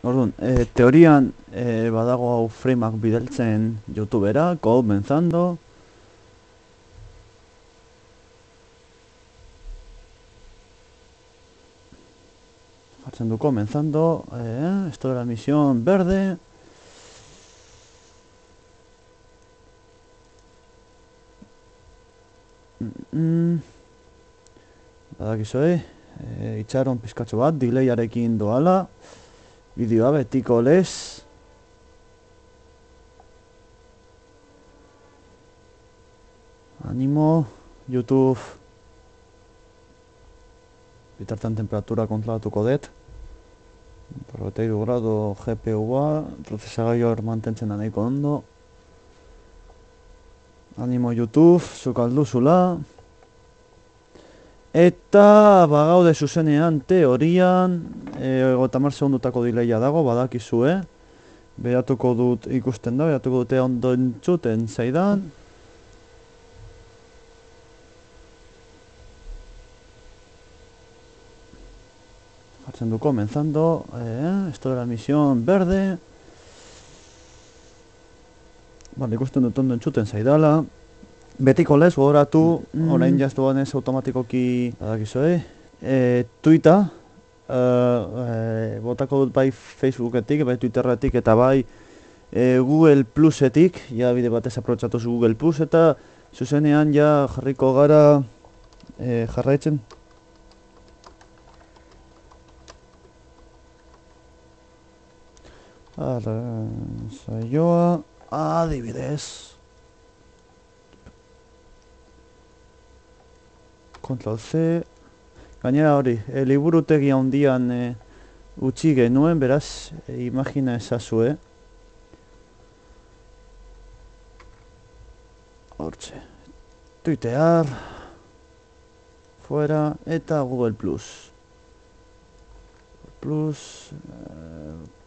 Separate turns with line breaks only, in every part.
Orduan, teorian badago hau frameak bidaltzen youtubera, comenzando. Jartzen du comenzando, esto de la misión verde. Badakizue, itxaron pizkatxo bat, delayarekin doala. Bideoa betiko lez. Animo, YouTube. Bitartean temperatura kontrolatuko dut. 42 grado GPU-a, prozesagailoa mantentzen da nahiko ondo. Animo YouTube, zuk alduzula. Eta bagaude zuzenean teorian, 50 segundutako dileia dago, badakizue. Beratuko dut ikusten da, beratuko dute ondo entzuten zaidan. Jartzen du comenzando, esto de la misión verde. Vale, ikusten dut ondo entzuten zaidala. Betiko lez, gogoratu, orain jaztuan ez automatikoki, badakizue. Twitter, botako dut bai Facebooketik, bai Twitterretik eta bai Google Plusetik, ja bide batez aprotxatuz Google Plus eta zuzenean ja jarriko gara jarraitzen. Saioa, adibidez. Control C. Gainera hori, liburutegi handian utzi genuen, beraz, imagina ezazue. Hortxe. Twittear. Fuera. Eta Google Plus.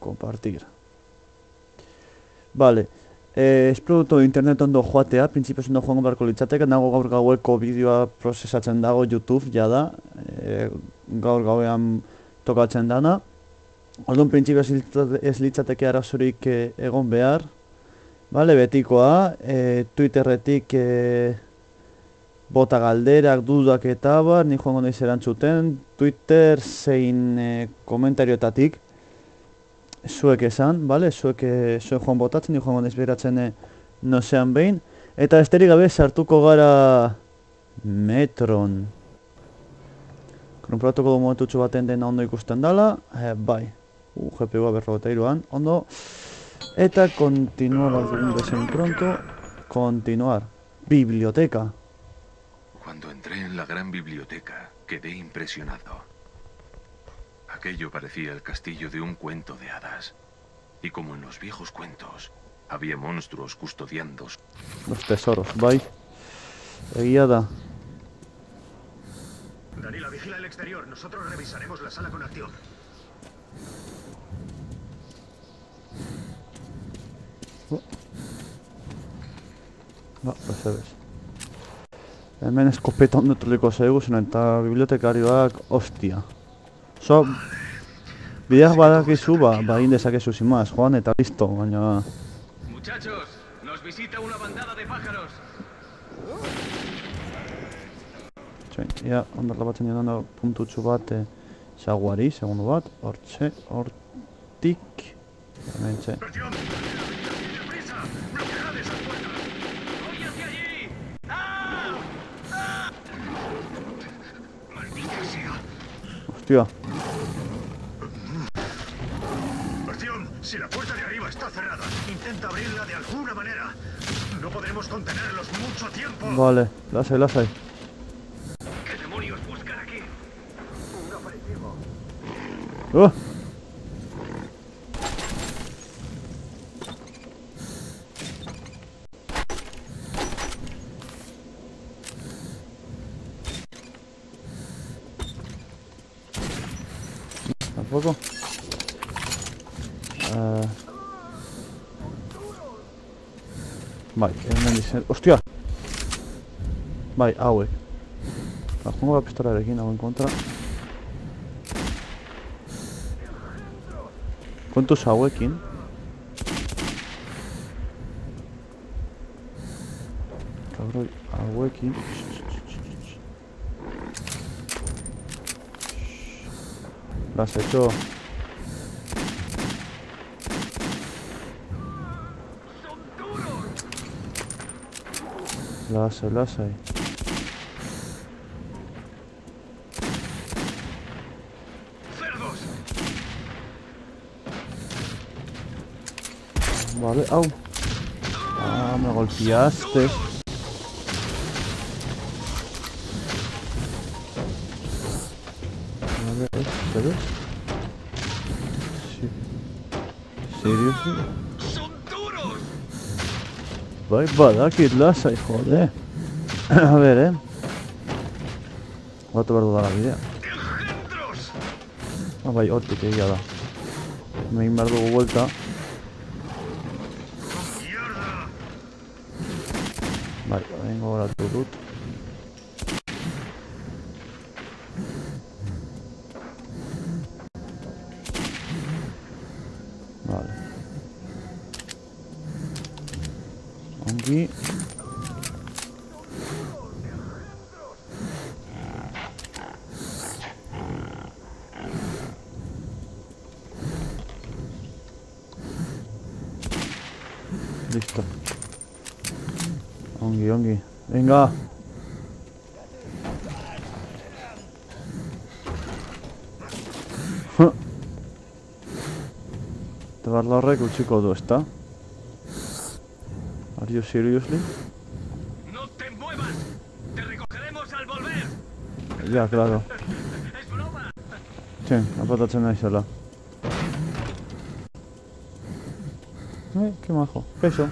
Compartir. Vale. Espero dut internet ondo joatea, printzipioz ondo joango beharko litzateke, nago gaur gaueko bideoa prozesatzen dago YouTube, jada, gaur gauean tokatzen dana. Orduan printzipioz ez litzateke arazorik egon behar. Vale, betikoa, Twitterretik bota galderak, dudak eta bar, ni joango naiz erantzuten, Twitter zein komentarioetatik. Zuek esan, bale? Zuek joan botatzen, ni joan naiz beratzen nozean behin. Eta esterik gabe sartuko gara Metron. Konprobatuko du momentutxu baten dena ondo ikusten dala. Bai. GPU-a 43an, ondo. Eta continuar algún bezain pronto. Continuar. Biblioteca.
Cuando entré en la gran biblioteca, quedé impresionado. Aquello parecía el castillo de un cuento de hadas. Y como en los viejos cuentos, había monstruos custodiando
los tesoros, bai. Egia da.
Danila, vigila el exterior. Nosotros revisaremos la sala con acción.
Ba, bezebez. Hemen eskopeta ondo etorriko zaigu zen eta bibliotekarioak ostia. Bideak badakizu, ba egin dezakezu sin más, joan eta listo, baina...
Muchachos, nos visita una bandada de pájaros.
Txain, ia, ondar labatzen joan puntutxu bat zaguari, segundu bat, hortxe, hortik... Hementxe. Hostia.
Si la puerta de arriba está cerrada, intenta abrirla de alguna manera. No podremos contenerlos mucho tiempo.
Vale, lasai.
¿Qué demonios buscan aquí? Un aperitivo.
Tampoco. Bai, hemen dizen... Ostia! Bai, hauek. Jongo da pistolarekin hauen kontra. Kontuz hauekin. Kabroi, hauekin. Las hecho. Lasai.
¡Cerdos!
Vale, au. Ah, me golpeaste. Vale, ¿sabes? Sí. Seriously?
¡Son duros!
Bai, badakit lasai, jode. A ver, Batu behar dudala bidea.
¡Engendros!
Ah, bai, hortik egia da. Megin behar dugu vuelta.
¡Mierda!
Bai, bengo goratu dut. Vale. Ongi. Listo. Ongi. Venga. Tabarla horrek utziko du, ezta? Are you seriously?
¡No te muevas! ¡Te recogeremos al volver!
Ya, claro.
¡Es broma!
Txen, apatatzen naizela. Qué majo. Eso.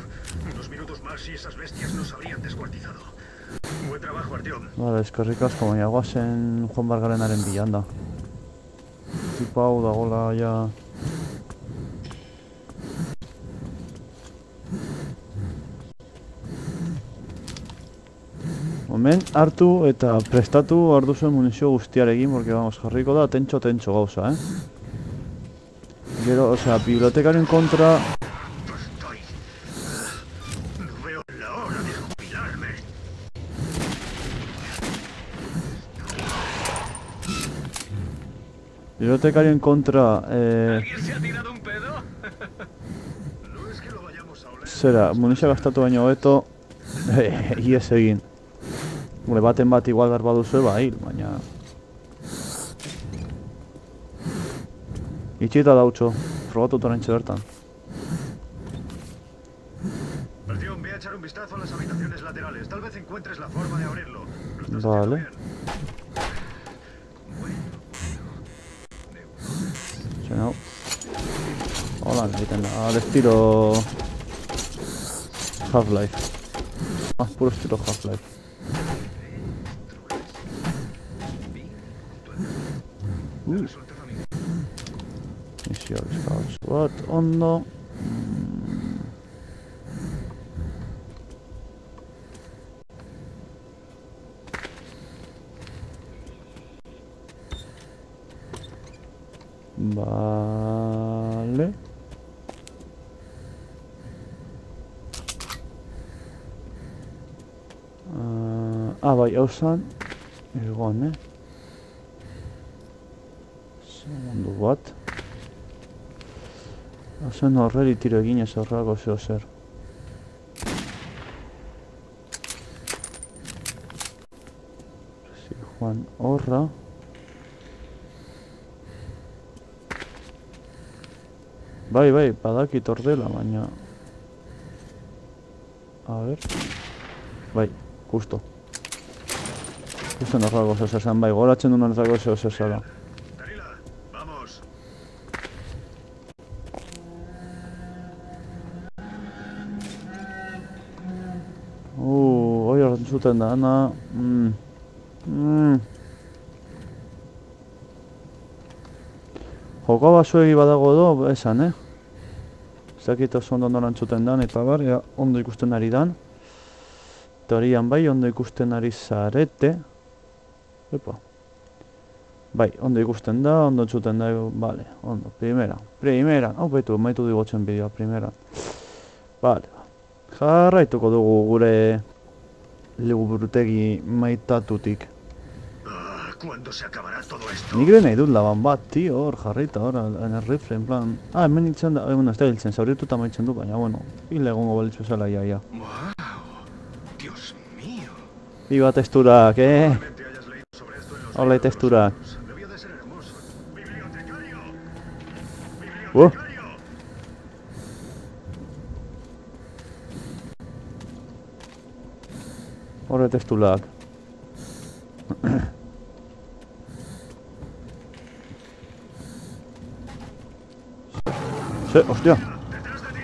Unos minutos más y esas bestias nos habrían descuartizado. Buen trabajo, Artyom.
Vale, eskerrik asko, baina guazen Juan Bargarenaren bilanda. Tipo hau dagoela, ja... Hemen hartu eta prestatu orduzuen munizio guztiarekin, porque vamos, jarriko da tentxo gauza, Gero, osea, bibliotekaren kontra...
Estoy... No veo la hora de jubilarme.
Bibliotekarien kontra,
¿Alguien se ha tirado un pedo? No es que lo vayamos a oler.
zera, munizio gastatu baino hobeto, ies egin. Gure baten bat igual behar baduzue, ba, hil, baina... Itxita dautxo, frogatu torrentxe bertan.
Artyom, ve a echar un vistazo a las habitaciones laterales. Tal vez encuentres la forma de abrirlo. ¿Lo estás
Vale.
haciendo bien?
Zen hau. Hola, egiten da, al estilo... Half-Life. Ah, puro estilo Half-Life. Misio bizkauz bat, ondo. Vale. Bai, hau zan. Irgon, Segundu bat. Hau zen horreri tiro eginez horrelako zeo zer. Juan horra. Bai, badakit ordela, baina... A ver... Bai, justo. Justo horrelako zeo zer zen, bai, goratzen duen horrelako zeo zer zara.
Danila, vamos.
Hoi entzuten da, ana... Joko basuegi badago edo, esan, Ez dakit oso ondo entzuten dan, eta bar, ondo ikusten ari dan. Teorian bai, ondo ikusten ari zarete. Epa. Bai, ondo ikusten da, ondo entzuten da, vale, ondo, primera, hau baitu, maitu digotzen bideoa, primera. Vale, jarraituko dugu gure liburutegi maitatutik.
¿Cuándo se acabará todo esto?
Nik ere nahi dut laban bat, tio, hor, jarrita, hor, en el rifle, en plan... Ah, hemen nintzen da, bueno, ez da hiltzen, zaurituta maitzen du, baina, bueno, hile egongo balitzu zela, ia.
¡Wow! ¡Dios mío!
Iba testurak,
Probablemente hayas leído sobre esto en los
Hola,
libros de los
testurak.
años. Debía de ser hermoso. ¡Bibliotecario!
Oh.
¡Bibliotecario!
Horre testulak. Hostia.
¡Detrás de ti!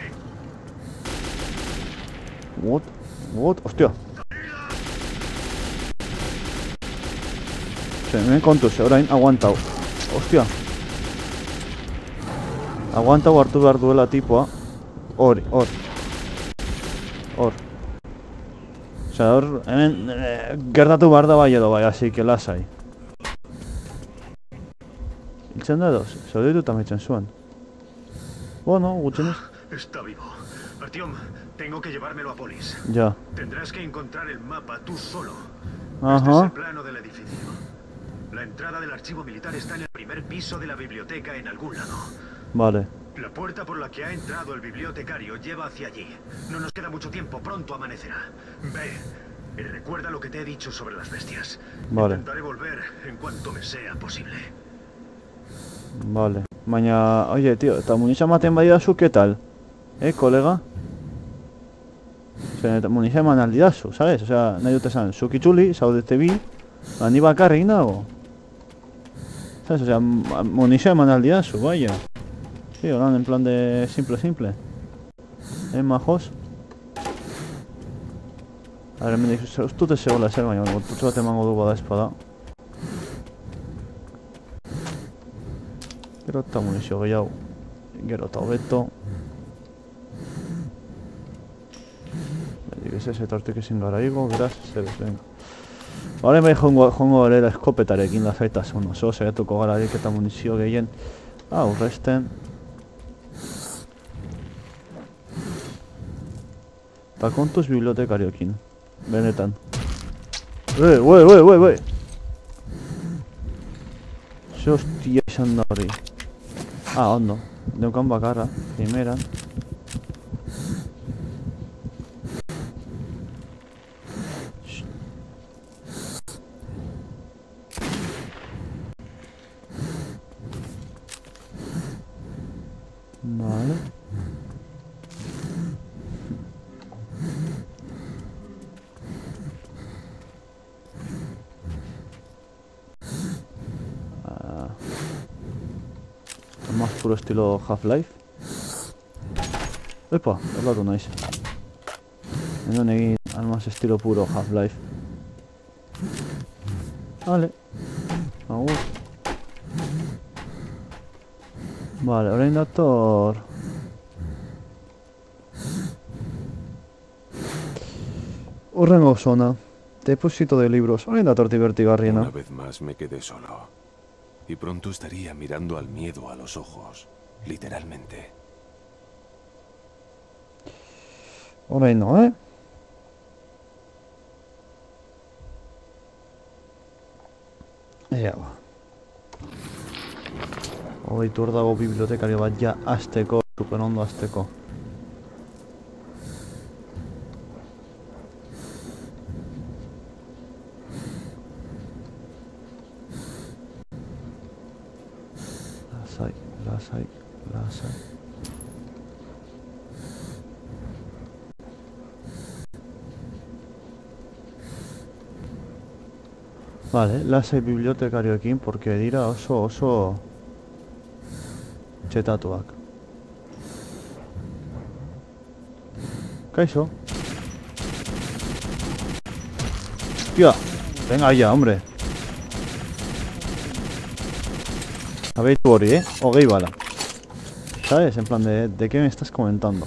What? Hostia. Me kontuz, orain aguantau. Hostia. Aguantau hartu behar duela tipoa. Hor. Osea, hor, hemen gertatu behar da bai edo bai, así que lasai. Hiltzen da edo, zaudituta maitzen zuen. Bueno, gutxenez.
Está vivo. Artyom, tengo que llevármelo a Polis.
Ja.
Tendrás que encontrar el mapa tú solo. Este es el
Ajá.
plano del edificio. La entrada del archivo militar está en el primer piso de la biblioteca en algún lado.
Vale.
La puerta por la que ha entrado el bibliotecario lleva hacia allí. No nos queda mucho tiempo, pronto amanecerá. Ve y recuerda lo que te he dicho sobre las bestias.
Vale.
Intentaré volver en cuanto me sea posible.
Vale. Baina, oye, tío, eta munizia ematen badidazu, ¿qué tal? Kolega? Zer, munizia eman aldidazu, ¿sabes? Osea, nahi dut esan, zuk itzuli, zaudete bi, ni bakarrik nago. ¿Sabes? Osea, munizia eman aldidazu, vaya. Sí, holan, en plan de simple. Majos? A ver, hemen dizu, ez dute zegoela ezer, baina, gorputzu bat emango du bada espada. Gero eta munizio gehiago. Gero eta hobeto. Bedik ez etortik ezin gara igo, beraz, zebez, venga. Hore bai jongo erera eskopetarekin lasaitasun oso, segatuko gara dik eta munizio gehien. Aurresten. Eta kontuz bibliotekariokin. Benetan. Ue! Ze hostia izan da hori. Ondo. Neukan bakarra, primeran. Vale. Más puro estilo Half-Life. Epa, aldatu naiz. Enon egin más estilo puro Half-Life. Vale. Agur. Vale, orain dator... Horrengo zona. Depósito de libros. Orain dator divertigarriena.
Una vez más me quedé solo. Y pronto estaría mirando al miedo a los ojos. Literalmente.
Orain no, Ea ba. Hogeitu hor dago bibliotekario bat ja azteko, super ondo azteko. Lasai. Vale, lasai bibliotekarioekin, porque dira oso txetatuak. Kaixo. Tía, venga ya, hombre. Habeitu hori, hogei bala. ¿Sabes? En plan, ¿de qué me estás comentando?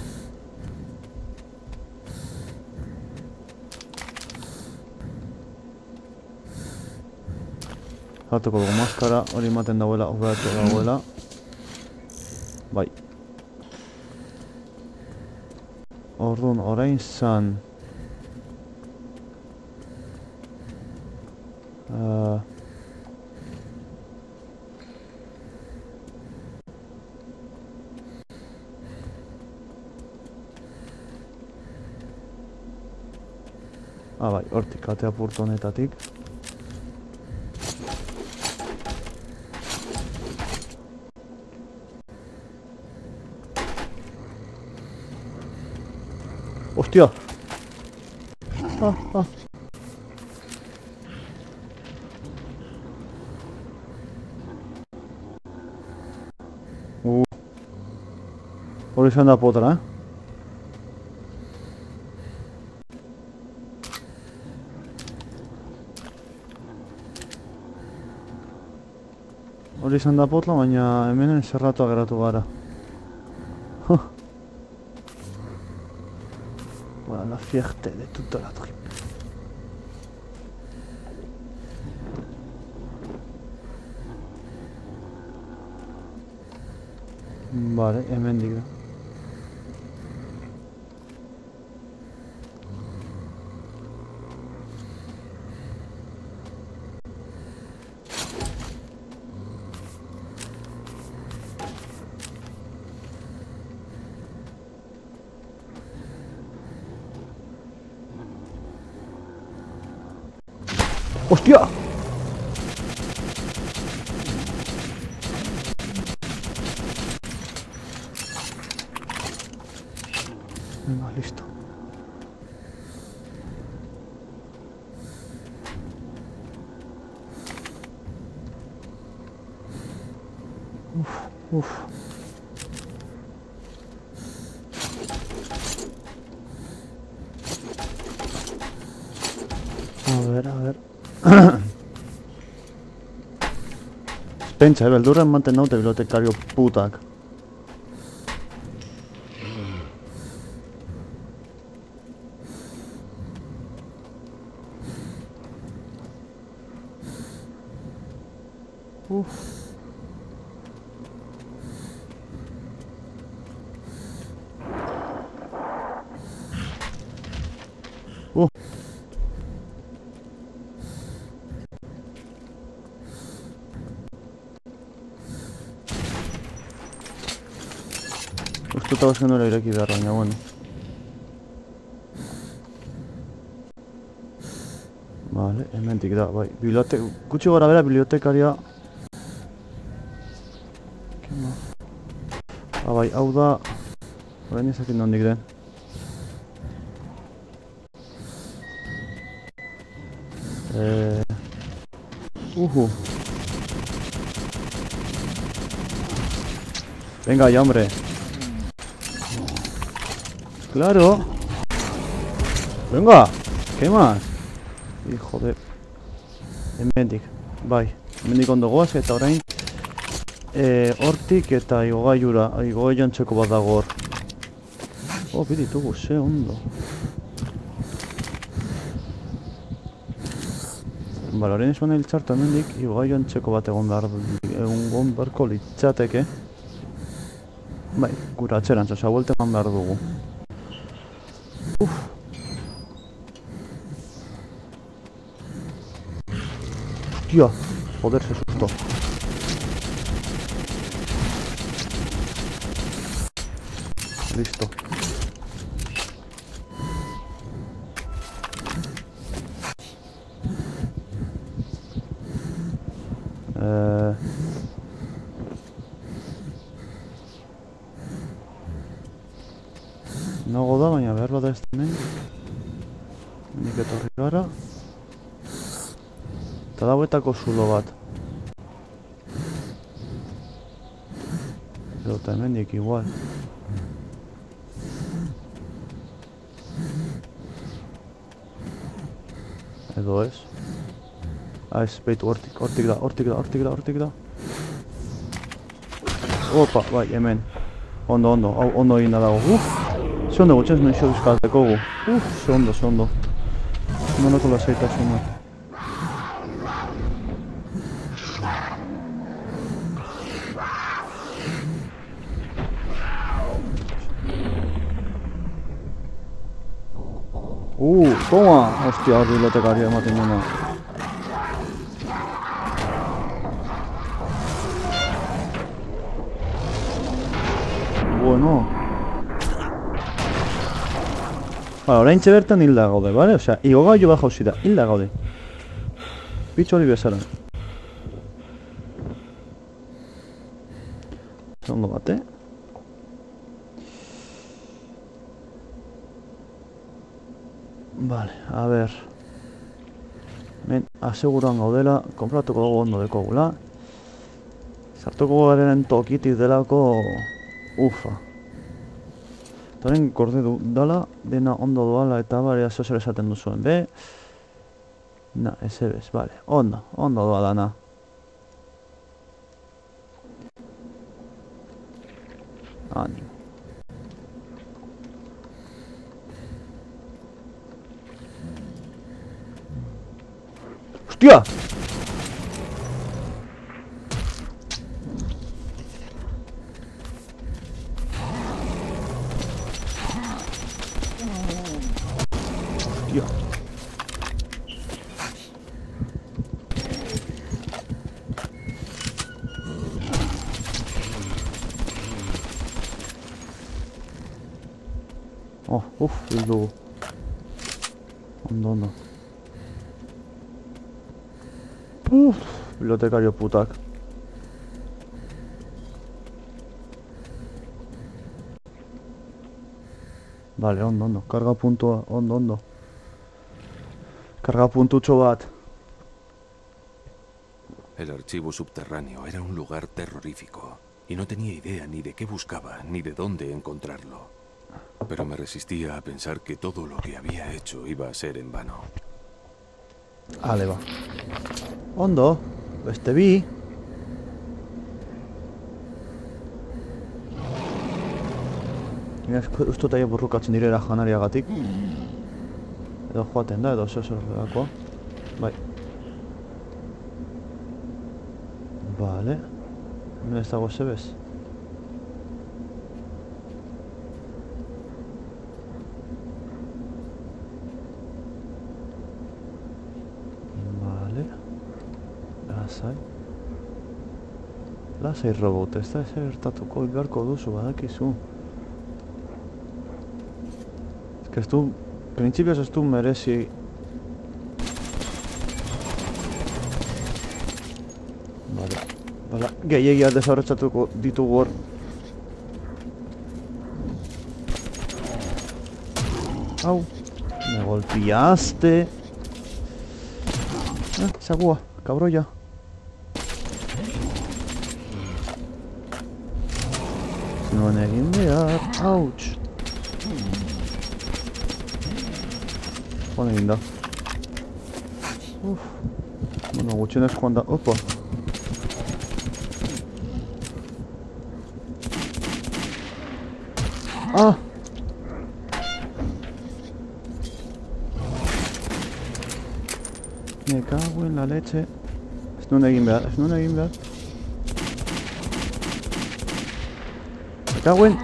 Jartuko dugu maskara, hori ematen dagoela, operatu dagoela. Bai. Orduan, orain zan... bai, hortik, atea purtu honetatik. Hostia! Hori izan da potara, Hori izan da potla, baina hemenen zerratu ageratu gara. Voilà, la fierté de toute la tribu. Vale, hemendik da. ¡Hostia! Venga, listo. Uf. A ver. Pentsa, beldurra ematen naute bibliotekario putak. Ustuta bazken dura ireki behar, baina, bueno. Vale, hementik da, bai. Gutxi gora bera, bibliotekaria. Bai, hau da... Horain ezakin nondik den. Venga ya, hombre. Claro. Venga. ¿Qué más? Hijo de... Hemendik. Bai. Hemendik ondo goaz eta orain... hortik eta igogailuan txeko bat dago hor. Biditugu, ze ondo. Bale, orain izan nahi txartu hemendik igogailuan txeko bat egon beharko litzateke. Bai, gura atxerantz, oza, buelte eman behar dugu. Hostia, joder, se susto. Listo. Nago da, baina behar bada ez hemen. Nik etorri gara. Eta dagoetako zulo bat. Edo eta hemendik igual. Edo ez. Ez, behitu, hortik da. Opa, bai, hemen. Ondo egin da dago. Ze ondo gutxen zuen xo bizkateko gu. Ze ondo. Nolako lasaitasuna. Toma! Hostia, hor bibliotekaria ematen dena. Bueno. Orain bertan hilda gaude, bale? Osea, igogailu bat jauzi da, hilda gaude. Bitxo hori bezala. Segundo bate. Vale, a ver. Men, aseguran gaudela, konpratuko dugu ondo dekogula. Sartuko garen tokitik delako... Ufa. Toren gorde du dala, dena ondo doala eta barea zozer esaten duzuen, be? Na, ez ebez, bale, ondo doa dana. Animo. Hostia! Hostia. Oh, bildu. Ondo. Bibliotekario putak. Vale, ondo. Karga puntua, ondo. Karga puntutxo bat.
El archivo subterráneo era un lugar terrorífico, y no tenía idea ni de qué buscaba, ni de dónde encontrarlo. Pero me resistía a pensar que todo lo que había hecho iba a ser en vano.
Ale, ba. Ondo, beste bi. Uste taia burrukatzen direla janariagatik. Edo joaten da, edo zer dagoa. Bai. Vale. Hemen ez dago zebez. Lasai robot, ez da ezer gertatuko beharko duzu, badakizu. Ez du, printzipioz ez du merezi... Bala, gehiagia desaurretzatuko ditugu hor. Au, me golpeaste. Sagua, cabroia. Nuen egin behar, ouch. Joan egin da. Bueno, gutxenez joan da, opa. Ah! Me cago en la leche. Ez nuen egin behar. Cagüen.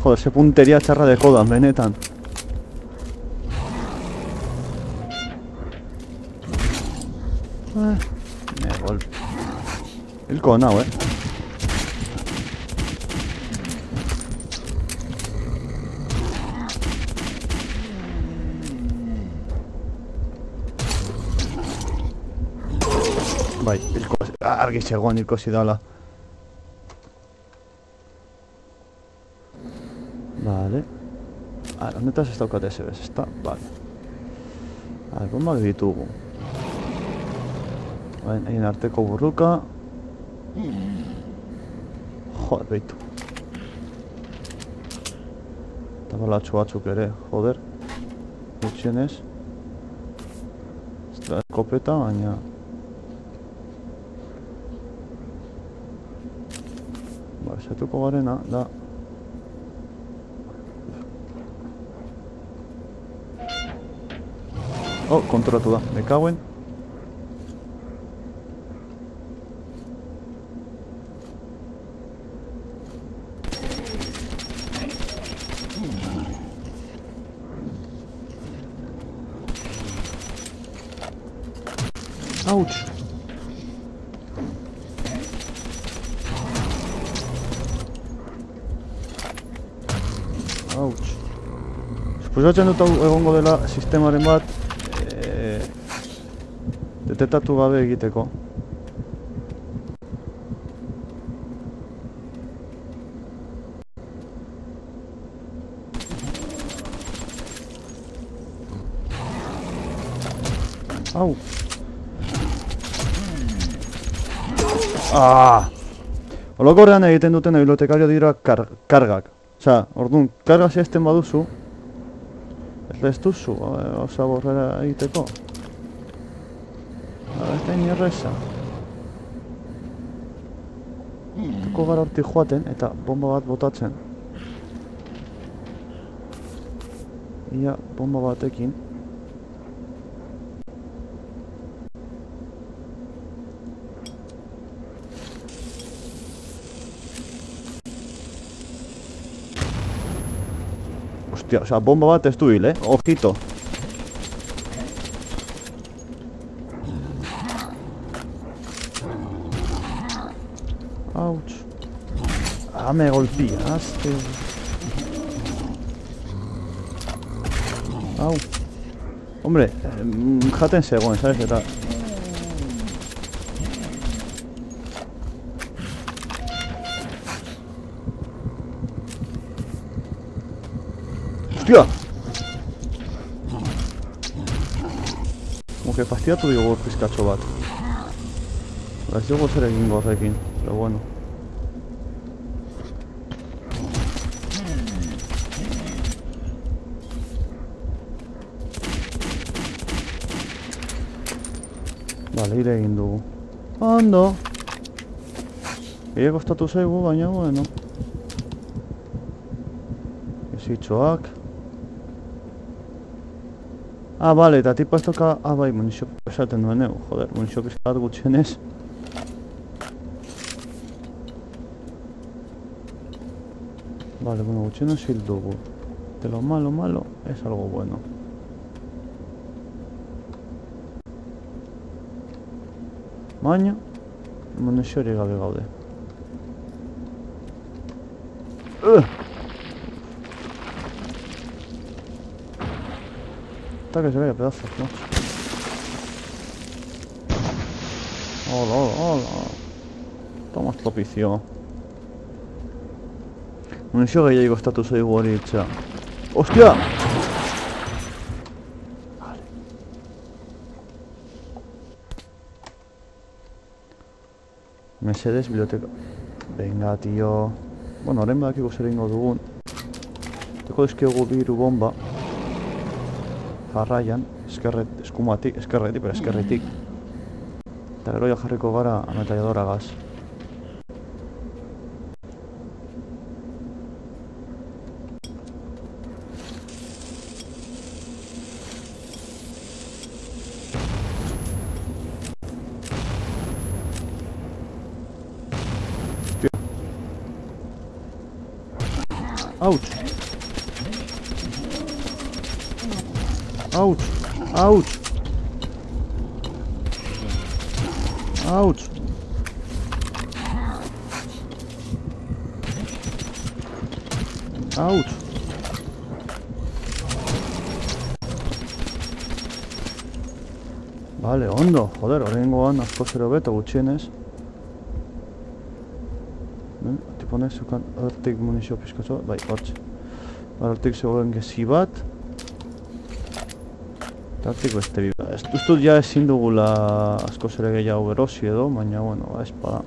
Joder, se puntería txarra de jodan, benetan. Me golpe. Hilko nau, Bai, argi zegoen hilkosi dala. Vale. Honetaz ez daukat ez ebez, ezta? Vale. Bombak ditugu. Hain arteko burruka. Joder, behitu. Eta balatxo batzuk ere, joder. Gutxienez. Ez da eskopeta, baina... Zatuko garena, da... Oh, konturatu da, me cagoen. Auts! Auts. Suposatzen dut hau egongo dela sistemaren bat detektatu gabe egiteko. Au! Olokorrean egiten duten bibliotekario dira kargak. Osea, orduan, karga zehazten baduzu, ez duzu, osa borrera egiteko. Ez da inerreza. Tuko gara hortik joaten eta bomba bat botatzen. Ia, bomba batekin. Hostia, osea, bomba bat ez du hil, ojito. Ouch. Me golpeaste. Au. Hombre, jaten zegoen, ¿sabes? Eta... ¡Hostia! Como que fastidiatu digo pizkatxo bat. Ez dugu zer egingo horrekin, pero bueno. Vale, ire egin dugu. Ondo! Ege kostatu zaigu, baina bueno. Ezitxoak. Vale, eta tipa ez toka... bai, munizio esaten duen egu, joder, munizio pizkat gutxienez. Vale, bueno, gutxienez hil dugu. De lo malo es algo bueno. Baina, munizio hori gabe gaude. Hasta que se vaya pedazos, ¿no? Hola, hola. Toma estropicio. Munizio gehiago estatu zaigu hori itxa. Hostia! Vale. Mesedes, biblioteka. Venga, tío. Bueno, orain badakiko zer egingo dugun. Teko dizkiogu biru bomba. Jarraian, eskumatik, eskerretik. Eta gero jarriko gara ametralladoragaz. Ouch! Ouch! Ouch! Ouch! Ouch! Vale, ondo, joder, oraingoan asko zer hobeto gutxienez. Tipone zeukan hortik munizio pizkatxo, bai, hortxe. Hortik zegoen gezi bat. Eta hortik beste bi bat. Ez dut ja ezin dugula asko zer gehiago erosi edo, baina, bueno, espada.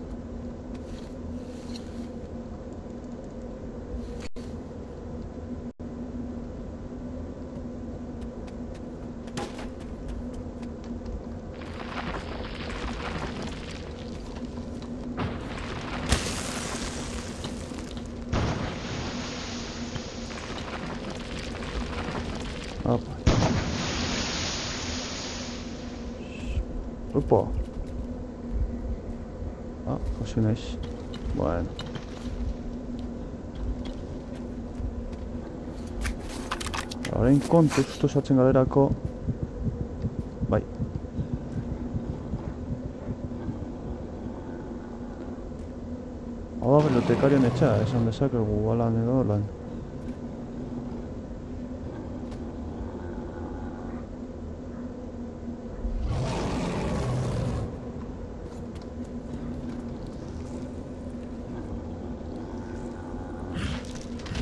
Opa. Jasi naiz. Bueno. Orain kontuz, esatzen galerako. Bai. Hau da bibliotekarien etxea, esan dezakegu balan edo lan.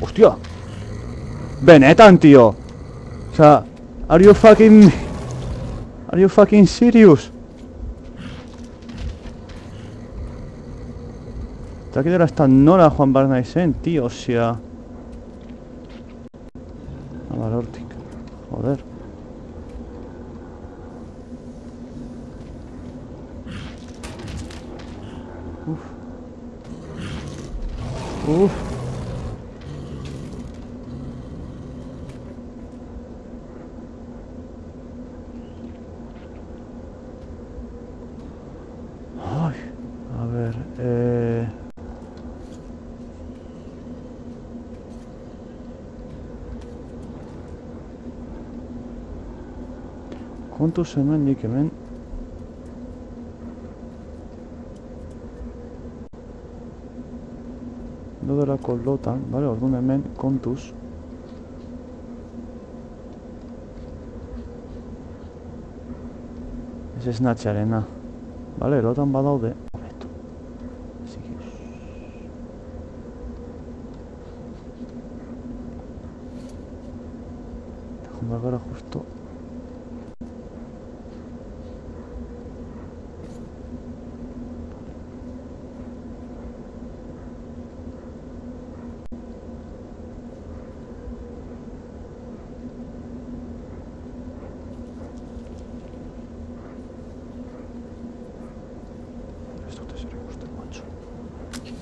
Hostia! Benetan, tío! O sea, are you fucking serious? Eta kidera ez da nola joan behar naizen, tío, osea. Bale, hortik. Joder. Uf. Ay, a ver, kontuz hemendik hemen. Dodelako lotan, bale, orduan hemen kontuz. Ez esnatxearena. Bale, lotan badaude. Hobeto. Eta joan behar gara justo.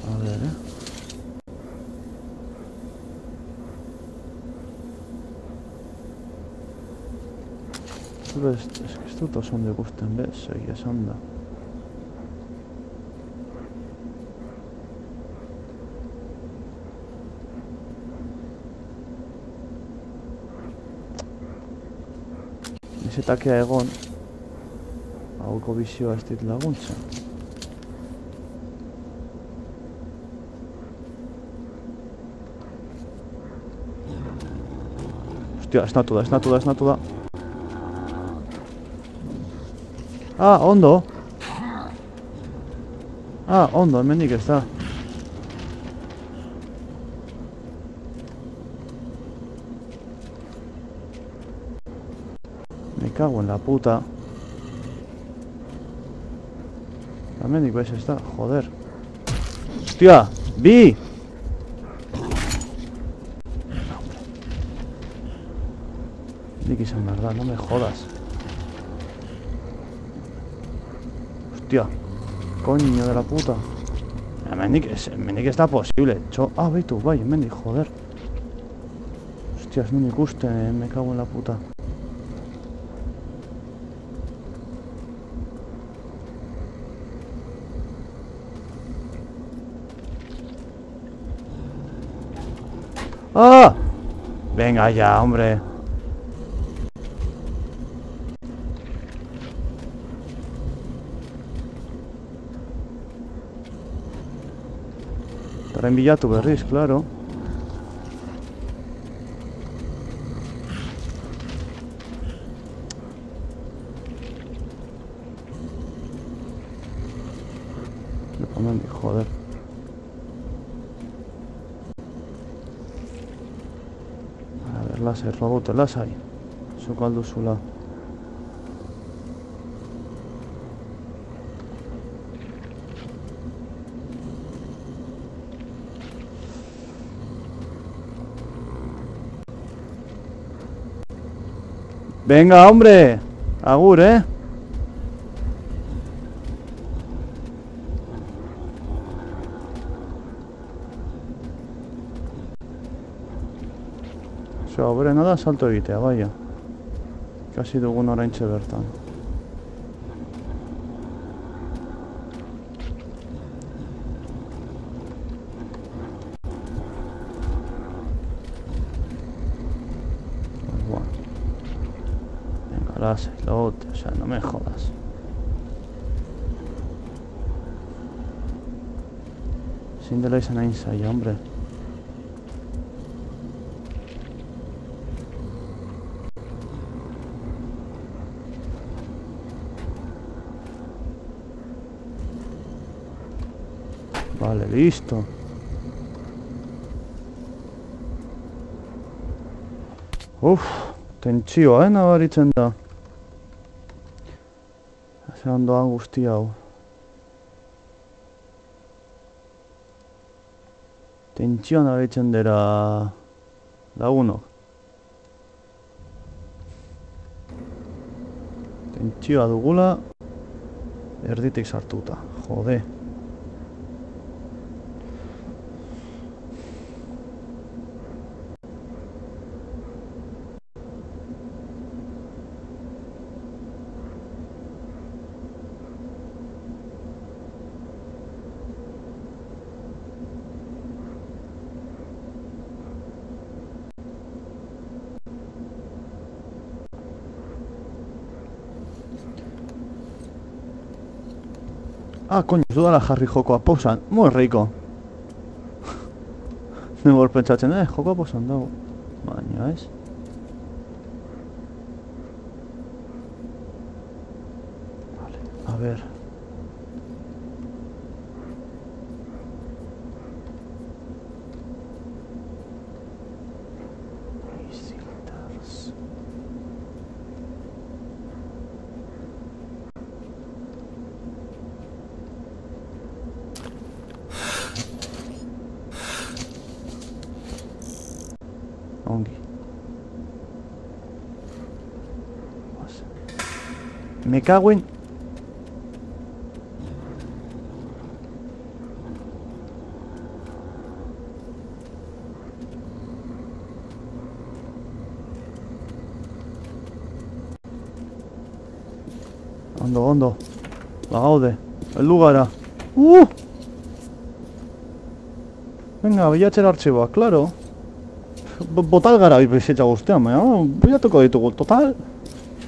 A ver, Ez dut oso ondo ikusten bez, egia esan da. Nizetakea egon, hauko bizioa ez dit laguntzen. Hostia, esnatu da. Ah, ondo! Ah, ondo, hemendik ez da. Me cago en la puta. Hemendik bez ez da, joder. Hostia, bi! Nik izan behar da, no me jodas. Hostia, coño de la puta. Hemendik ez da posible. Ah, beitu, bai, hemendik, joder. Hostia, ez nun ikusten, me cago en la puta. ¡Ah! Venga ya, hombre. Reenbilatu berriz, claro. Joder. A ver, lasai, robote, lasai. Zuk alduzula. Venga, hombre. Agur, Sobre nada salto egitea, baia. Kasi dugun oraintxe bertan. Lasai, lote, o sea, no me jodas. Ezin dela izan hain zaila, hombre. Vale, listo. Tentsioa, nabaritzen da. Zeran doan guzti hau. Tentsioa nabaritzen dira lagunok. Tentsioa dugula erditik sartuta, jode. Ah, coño, ez dudala jarri jokoa pausan. Muy rico. Nebor pentsatzen, jokoa pausan dago. Baina ez. Vale, a ver. Visitors. Ongi. Me cago en... Ondo. Bagaude. Heldu gara. Venga, bilatzera artxiboa, claro. Botal gara bizitza guztian, baina bilatuko ditugu, total.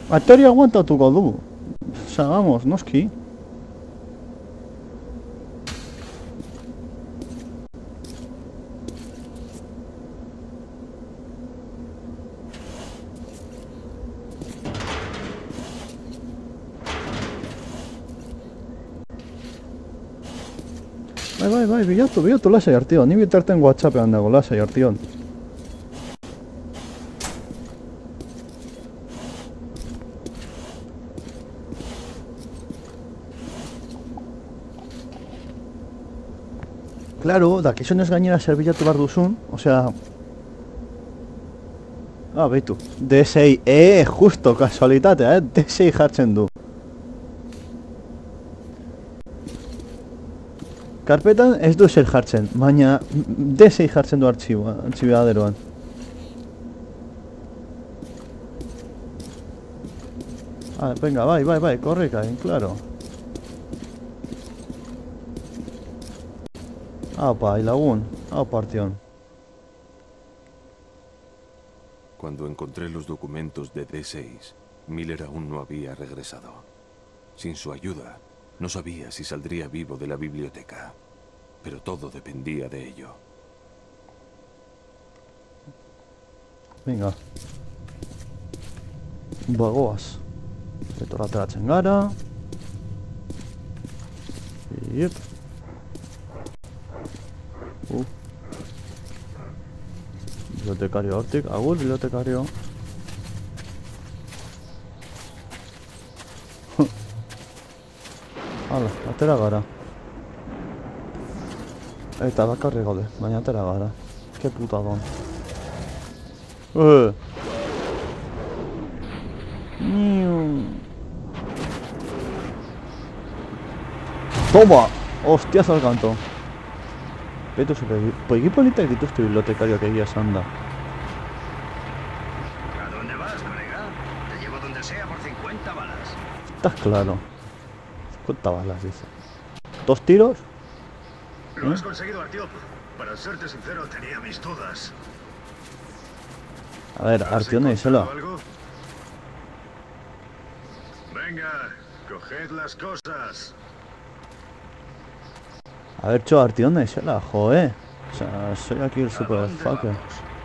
Ateria aguantatuko du. Osea, vamos, noski. Bai, bilatu lasai artion. Ni bitarten WhatsAppean dago, lasai artion. Claro, dakizunez gainera zer bilatu behar duzun, osea... Beitu, DSI, justo, kasualitatea, DSI jartzen du. Karpetan ez du zer jartzen, baina DSI jartzen du artxibaderoan. Venga, bai, korrika, claro. Aupa, lagun, aupa artion.
Cuando encontré los documentos de D6, Miller aún no había regresado. Sin su ayuda, no sabía si saldría vivo de la biblioteca, pero todo dependía de ello.
Venga. Bagoaz. Etorra ateratzen gara. Yep. Bibliotekario hortik, agur bibliotekario. Hala, atera gara. Eta bakarri gaude, baina atera gara. Ke putadon. Toma! Hostiazo al canto. Beto super... Poiki politak dituzte bibliotekarioak egia esan da.
¿A dónde vas, colega? Te llevo donde sea por 50 balas.
Estás claro. 50 balas, dice. 2 tiros.
Lo has conseguido, Artyom. Para serte sincero, tenía mis dudas.
A ver, Artyom, díselo.
Venga, coged las cosas.
A ver, chaval, tío, ¿dónde se la joe? O sea, soy aquí el super fucker.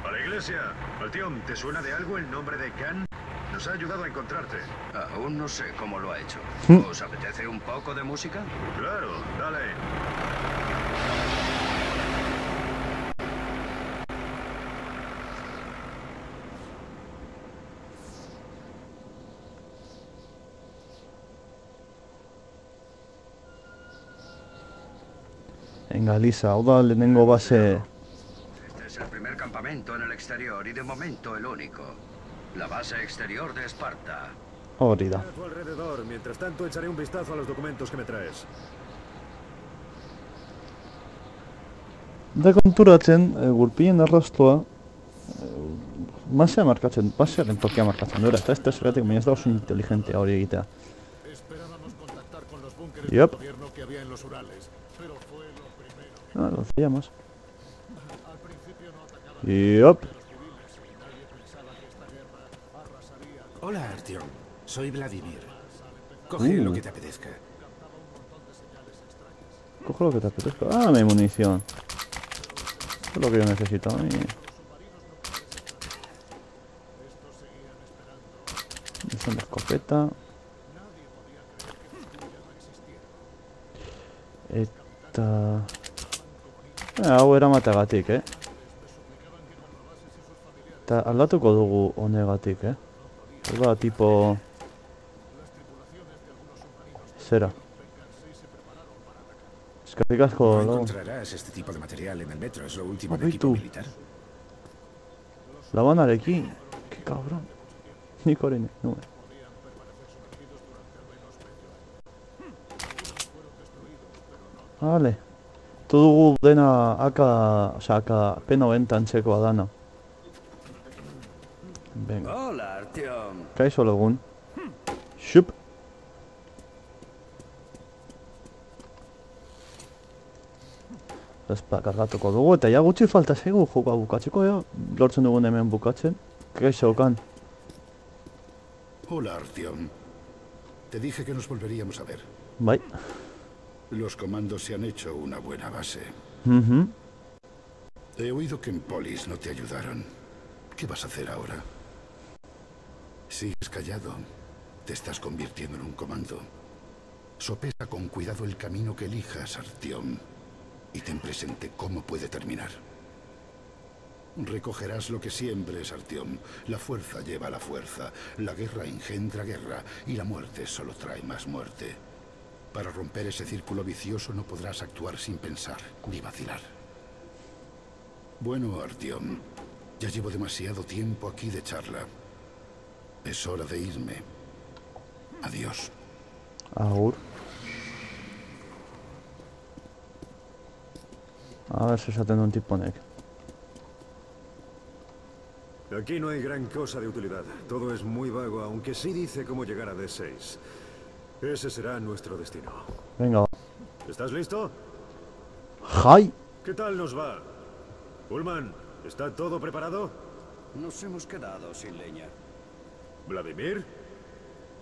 A la iglesia. Altión, ¿te suena de algo el nombre de Khan? Nos ha ayudado a encontrarte.
Aún no sé cómo lo ha hecho. ¿Os apetece un poco de música?
Claro, dale.
Venga, Lisa, ahora le tengo base.
Este es el primer campamento en el exterior y de momento el único. La base exterior de Esparta.
Horrida.
A tu alrededor. Mientras tanto, echaré un vistazo a los documentos que me traes.
Da konturatzen, gurpillen arrastoa, masea markatzen, basearen tokia markatzen duela, eta ez da zergatik, baina ez da oso inteligentea hori egitea.
Esperábamos contactar con los búnkeres
Yep.
del gobierno que había en los Urales, pero fue lo primero.
Ah, lo hacíamos.
Al principio no atacaban
Yup.
a los civiles y nadie pensaba que esta guerra arrasaría.
Hola, Artyom. Soy Vladimir. Coge lo que te apetezca.
Cojo lo que te apetezca. Ah, mi munición. Eso es lo que yo necesito. Es una escopeta. Eta... hau eramatagatik, Eta aldatuko dugu honegatik, Hau da, tipo... Zera. Eskerrik asko,
No
lagun.
encontrarás este tipo de material en el metro. Es lo último de
Oye,
equipo
tú.
militar.
Labanarekin. Qué cabrón. Nik hori nuen. Vale. Tu dugu dena AK, osea, AK P90 antzekoa dana. Venga.
Hola, Artyom.
Kaixo lagun. Xup. Ezpa kargatuko dugu, eta ja gutxi falta zaigu jokoa bukatzeko, lortzen dugun hemen bukatzen. Kaixo, Kan.
Hola, Artyom. Te dije que nos volveríamos a ver.
Bai.
Los comandos se han hecho una buena base.
Mhm.
He oído que en Polis no te ayudaron. ¿Qué vas a hacer ahora? Sigues callado. Te estás convirtiendo en un comando. Sopesa con cuidado el camino que elijas, Artyom. Y ten presente cómo puede terminar. Recogerás lo que siembres, Artyom. La fuerza lleva a la fuerza. La guerra engendra guerra. Y la muerte solo trae más muerte. Para romper ese círculo vicioso no podrás actuar sin pensar ni vacilar. Bueno, Artyom, ya llevo demasiado tiempo aquí de charla. Es hora de irme. Adiós.
Agur. A ver si esaten duen tiponek.
Aquí no hay gran cosa de utilidad. Todo es muy vago, aunque sí dice cómo llegar a D6. Ese será nuestro destino.
Venga, va.
¿Estás listo?
Jai!
¿Qué tal nos va? Ullman, ¿está todo preparado?
Nos hemos quedado sin leña.
¿Vladimir?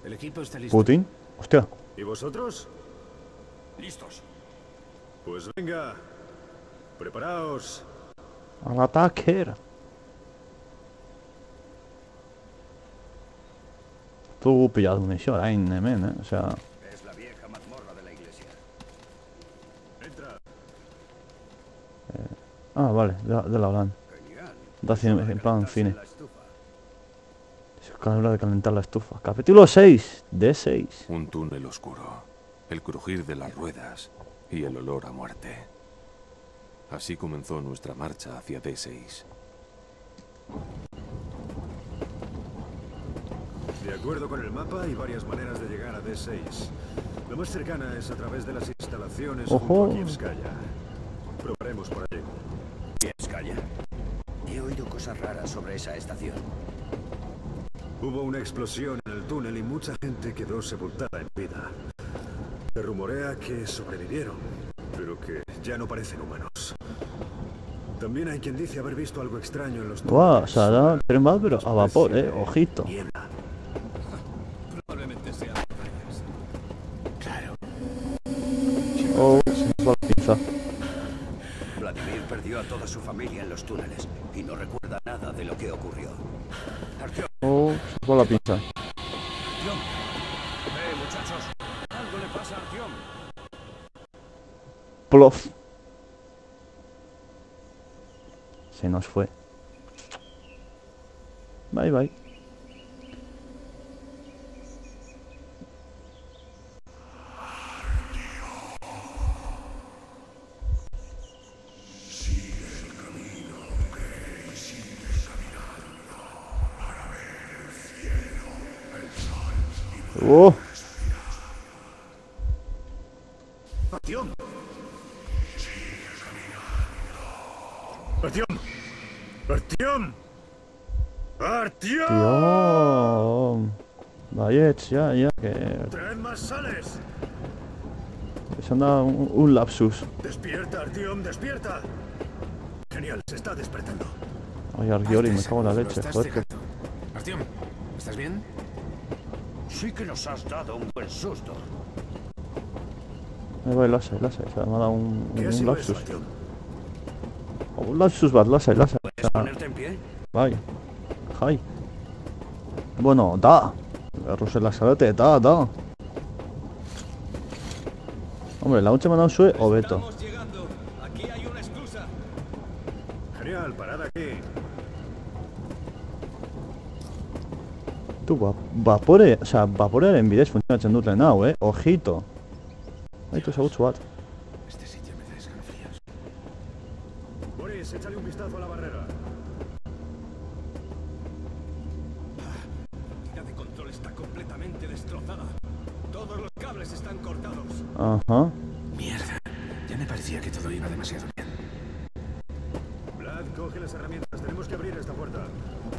El equipo está listo.
Putin? Hostia.
¿Y vosotros?
Listos.
Pues venga. Preparaos.
Al ataque. Tu pillado munició orain hemen, Osea...
Es la vieja mazmorra de la iglesia.
Entra.
Ah, vale, de la gran.
Genial.
Da cine, en plan
Calentarse
cine.
la estufa.
Es hora de calentar la estufa. Capítulo 6, de 6.
Un túnel oscuro, el crujir de las ruedas y el olor a muerte. Así comenzó nuestra marcha hacia D6.
De acuerdo con el mapa, hay varias maneras de llegar a D6. La más cercana es a través de las instalaciones junto a Kievskaya. Probaremos por allí.
Kievskaya. He oído cosas raras sobre esa estación.
Hubo una explosión en el túnel y mucha gente quedó sepultada en vida. Se rumorea que sobrevivieron, pero que ya no parecen humanos. También hay quien dice haber visto algo extraño en los
Buah,
túneles.
o sea, da tren más, pero a vapor, ojito.
Niebla.
Probablemente sean
Claro.
Oh, se nos va la pinza.
perdió a toda su familia en los túneles y no recuerda nada de lo que ocurrió. Artyom,
Oh, se fue la pinza.
Artyom. Muchachos, algo le pasa a Artyom.
Plof. Se nos fue. Bye bye. Oh.
¡Artyom! ¡Artyom! ¡Artyom! ¡Artyom!
Tío. Vayets, ya, que...
¡Traed más sales!
Se anda un lapsus.
¡Despierta, Artyom! ¡Despierta! Genial, se está despertando.
Ay, Argiori, me cago en la leche,
Estás
joder.
cegando. Artyom, ¿estás bien?
Sí que nos has dado un buen susto.
Ahí va el lasai, se me ha dado
¿Qué ha
un
sido eso,
lapsus.
Artyom?
Un lapsus bad, lasai.
¿Puedes ponerte en pie?
Bai. Jai. Bueno, da. Rusela salete, da. Hombre, la uncha me ha dado sue o veto.
Estamos llegando. Aquí hay una esclusa.
Genial, parad aquí.
Tu, vapore, o sea, vaporearen bidez funtzionatzen duten hau, Ojito. Aitu zagutzu bat.
Este sitio me da escalofríos.
Boris, échale un vistazo a la barrera.
La de control está completamente destrozada. Todos los cables están cortados.
Ajá.
Mierda. Ya me parecía que todo iba demasiado bien.
Vlad, coge las herramientas. Tenemos que abrir esta puerta.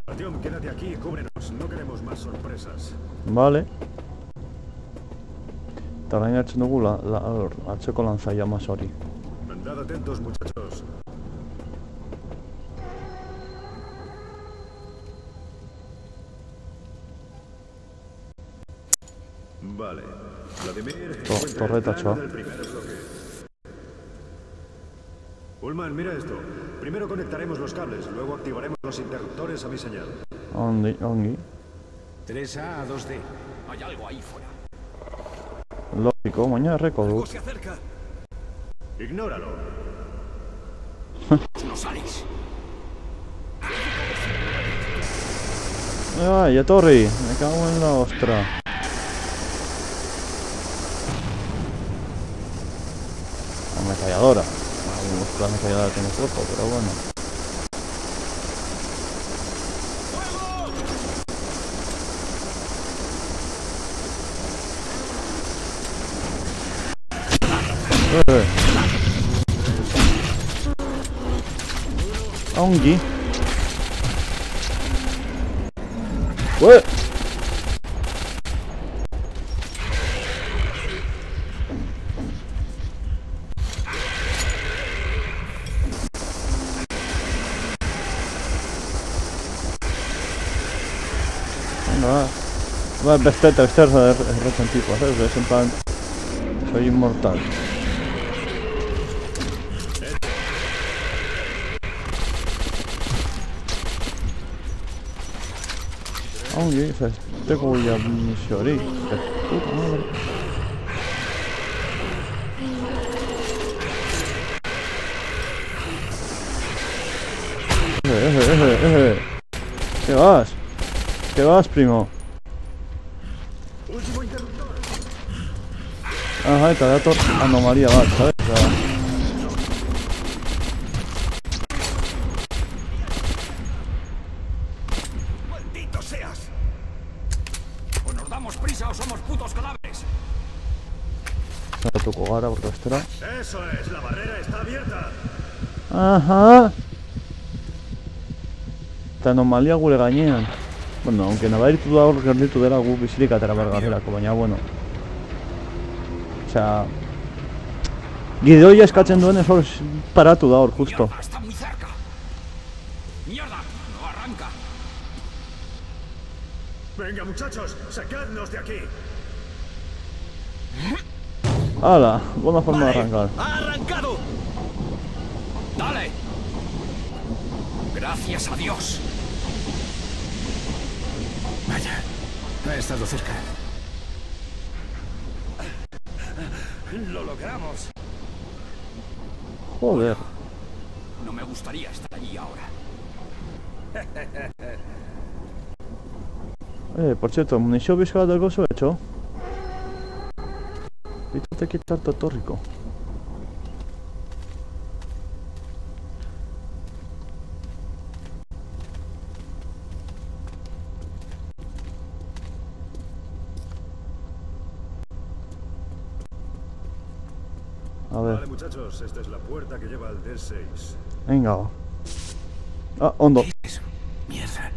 Artyom, quédate aquí y cúbrenos. No queremos más sorpresas.
Vale. Eta orain hartzen dugu atzeko lantzaia mas hori.
Andad atentos, muchachos. Vale. Vladimir,
torretatxoa.
el plan del primer bloque. Ullman, mira esto. Primero conectaremos los cables, luego activaremos los interruptores a mi señal.
Ongi.
3A a 2D.
Hay algo ahí fuera.
Logiko, baina erreko
Algo
dut.
se acerca.
Ignóralo.
No salís.
Ai, etorri, me cago en la ostra. Ametralladora. La ametralladora tiene poco, pero bueno. Ongi. Ué. Va, beste erretzen tipo, ¿sabes? Es en plan... Soy inmortal. Ongi, teko ya misio hori. Puta madre. ¿Qué vas? ¿Qué vas, primo?
Último interruptor.
Ajá, eta dator anomalia bat, ¿sabes? O sea,
¡Maldito seas! O nos damos prisa o somos putos cadáveres.
satuko gara, porque bestera.
Eso es, la barrera está abierta.
Aha! Eta anomalia gure gainean. Bueno, aunque nabaritu da hor gerditu dela gu bizirik atera bargarrerako, baina, bueno. Osea... Gideoia eskatzen duenez hor paratu da hor, justo.
Mierda, está muy cerca. ¡Mierda! ¡No arranca!
Venga, muchachos, sacadnos de aquí.
¡Hala! Buena forma de arrancar.
¡Ha arrancado! ¡Dale! Gracias a Dios.
Vaya, ha estado cerca.
Lo logramos.
Joder.
No me gustaría estar allí ahora.
Por cierto, munizio bizka bat dago zu, etxo? Litzateke tarta etorriko. A ver,
Vale, muchachos, esta es la puerta que lleva al D6.
venga va. Ah, ondo.
¿Qué es eso? Mierda.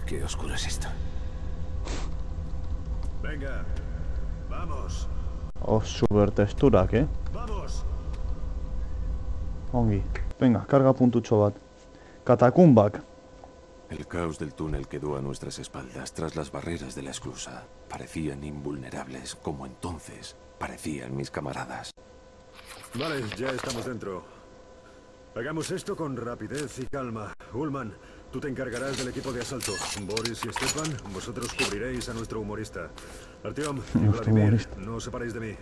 Qué oscuro es esto.
Venga, vamos,
Oh, super testurak,
vamos.
Ongi. Venga, karga puntutxo bat. Katakumbak.
El caos del túnel quedó a nuestras espaldas tras las barreras de la esclusa. Parecían invulnerables, como entonces parecían mis camaradas.
Vale, ya estamos dentro. Hagamos esto con rapidez y calma. Ullman, tú te encargarás del equipo de asalto. Boris y Stepan, vosotros cubriréis a nuestro humorista. Artyom y
Nuestro
Vladimir,
humorista.
no os separéis de mí.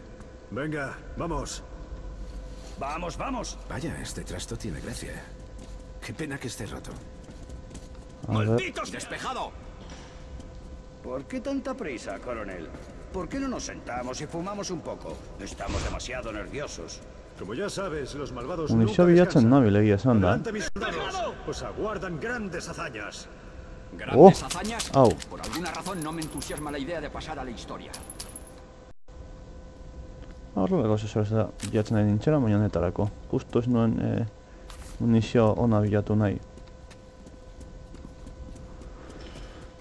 Venga, vamos.
Vamos, vamos.
Vaya, este trasto tiene gracia. Qué pena que esté roto.
A ver.
¡Malditos! ¡Despejado!
¿Por qué tanta prisa, coronel? ¿Por qué no nos sentamos y fumamos un poco? Estamos demasiado nerviosos.
Como ya sabes, los malvados
Munizio
nunca
bilatzen
descansan.
nabil, egia esan da.
Adelante, mis soldados. Os aguardan grandes hazañas.
¿Grandes hazañas?
Au.
Por alguna razón no me entusiasma la idea de pasar a la historia.
Horrela gauza zer da bilatzen nahi nintzera, baina honetarako. Justo ez nuen munizio ona bilatu nahi.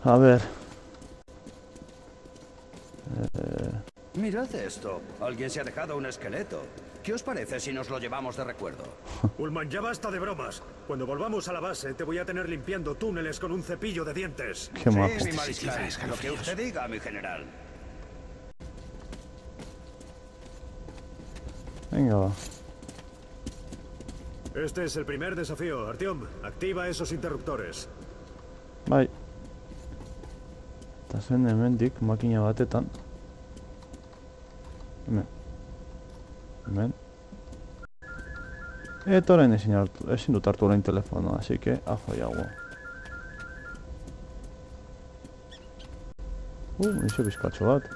A ver.
Mirad esto. Alguien se ha dejado un esqueleto. ¿Qué os parece si nos lo llevamos de recuerdo?
Ullman, ya basta de bromas. Cuando volvamos a la base, te voy a tener limpiando túneles con un cepillo de dientes.
Qué majo.
Sí, mi mariscal. Lo que usted diga, mi general.
Venga, va.
Este es el primer desafío. Artyom, activa esos interruptores.
Bai. Eta zen hemendik makina batetan. Hemen. Hemen. Eta orain ezin dut hartu orain telefonoa, así que ajo jago. Munizio bizkatxo bat.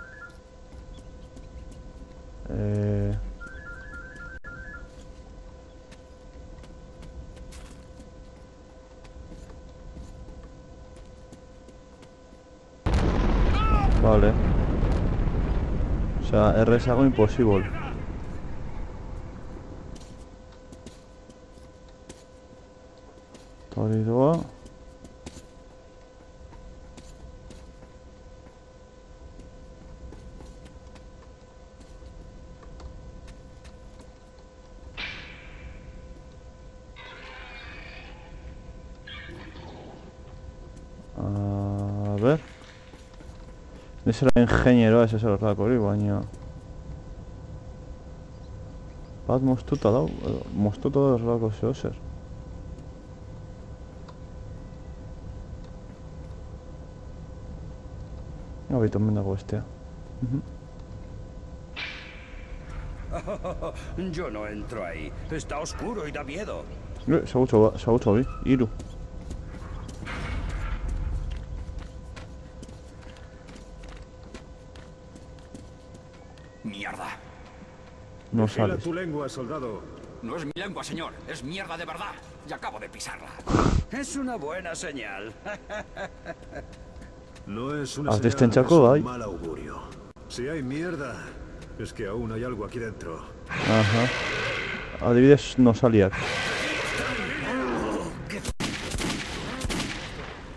Vale. Osea, errezago imposible. Eta hori doa. A ver. Ez era ingenieroa ez horrelako hori, baina... Bat moztuta dau, edo moztuta da horrelako zeo zer. Gabito hemen dago bestea.
Yo no entro ahí. Está oscuro y da miedo.
Zagutxo bi, hiru.
¡Mierda!
No
Vigila
sales.
tu lengua, soldado.
No es mi lengua, señor. Es mierda de verdad. Y acabo de pisarla.
Es una buena señal.
No es una
Has
señal,
distentzako,
es
bai.
un mal augurio. Si hay mierda, es que aún hay algo aquí dentro.
Aha. Adibidez, no saliak.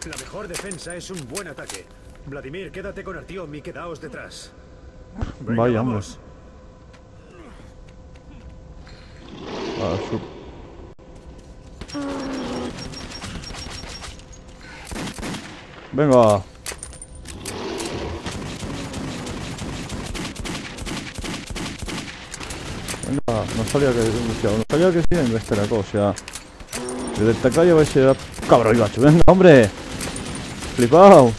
La mejor defensa es un buen ataque. Vladimir, quédate con Artyom y quedaos detrás. Venga,
Vaya, hombre.
vamos.
Ah, Venga. Venga, no salía que ziren besterako, osea... Desde teclado vais a ser cabrón, macho. Venga, hombre. Flipao.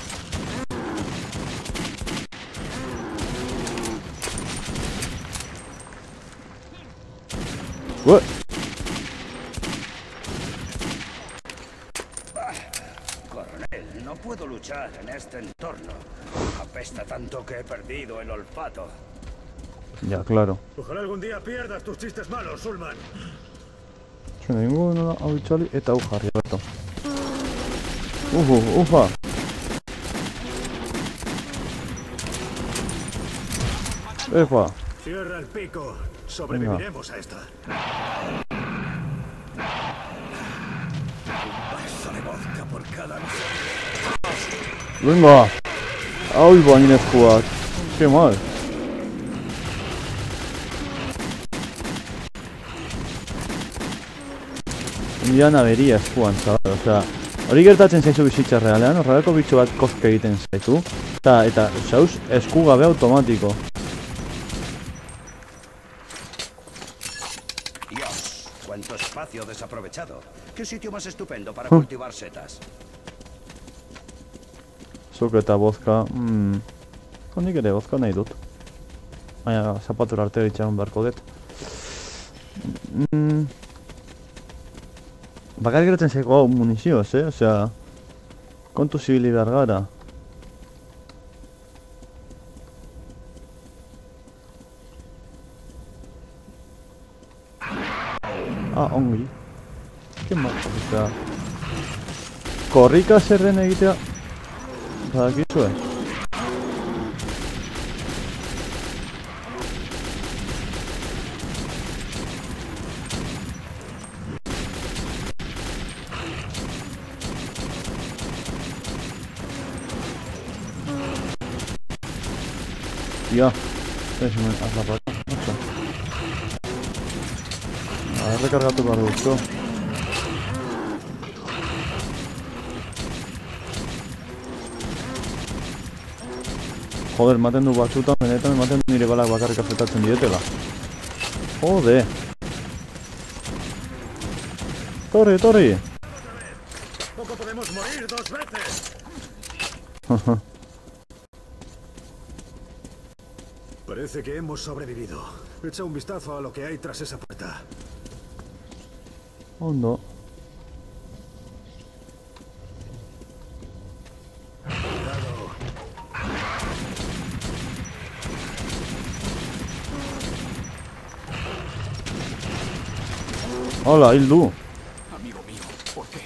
Ué.
Coronel, no puedo luchar en este entorno. Apesta tanto que he perdido el olfato.
Ya, claro.
Ojalá algún día pierdas tus chistes malos, Ullman.
Ninguno hau itzali eta hau jarri beto. Ufa. Epa.
Cierra el pico. Sobreviviremos a esta.
Un vaso de vodka por cada...
Venga. Ahí va Inezkoak. Qué mal. Indian avería eskuan, chaval. O sea, hori gertatzen zaizu bizitza realean, horrelako bitxo bat koske egiten zaitu. Eta zauz esku gabe automatiko.
Dios, cuánto espacio desaprovechado. Qué sitio más estupendo para cultivar setas.
Zuk eta vodka, nik ere vodka nahi dut. Baina zapatura arte ditxaron beharko dut. Bakar geratzen zaiko hau munizioz, Osea, kontu zibili behar gara. Ongi. Ke mal, osea... Korrika zerren egitea... Badakizue? Tía, ez hemen azlapaka, macho. Rekargatu behar dutxo. Joder, ematen du batzutan, benetan ematen du nire balak bakarrik afektatzen dietela. Jode. Torri.
Poco podemos morir 2 veces. Parece que hemos sobrevivido. Echa un vistazo a lo que hay tras esa puerta.
Ondo. Hola, Hildu.
Amigo mío, ¿por qué?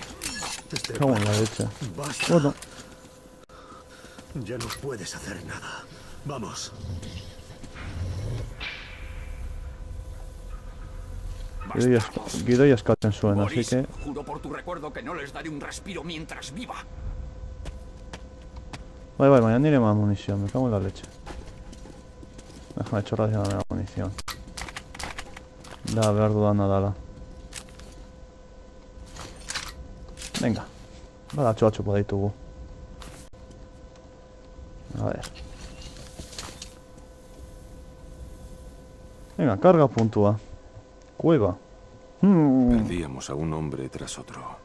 Cago en la leche.
Basta.
Bueno,
Ya no puedes hacer nada. Vamos.
Gidoia eskatzen zuen, así
Boris,
que...
juro por tu recuerdo que no les daré un respiro mientras viva.
Bai, baina nire más munición, me cago en la leche. Déjame echar racionarme la munición. Da, behar dudana dala. Venga. Badatxo batxo ditugu. A ver. Venga, carga puntua. Cueva.
Perdíamos a un hombre tras otro.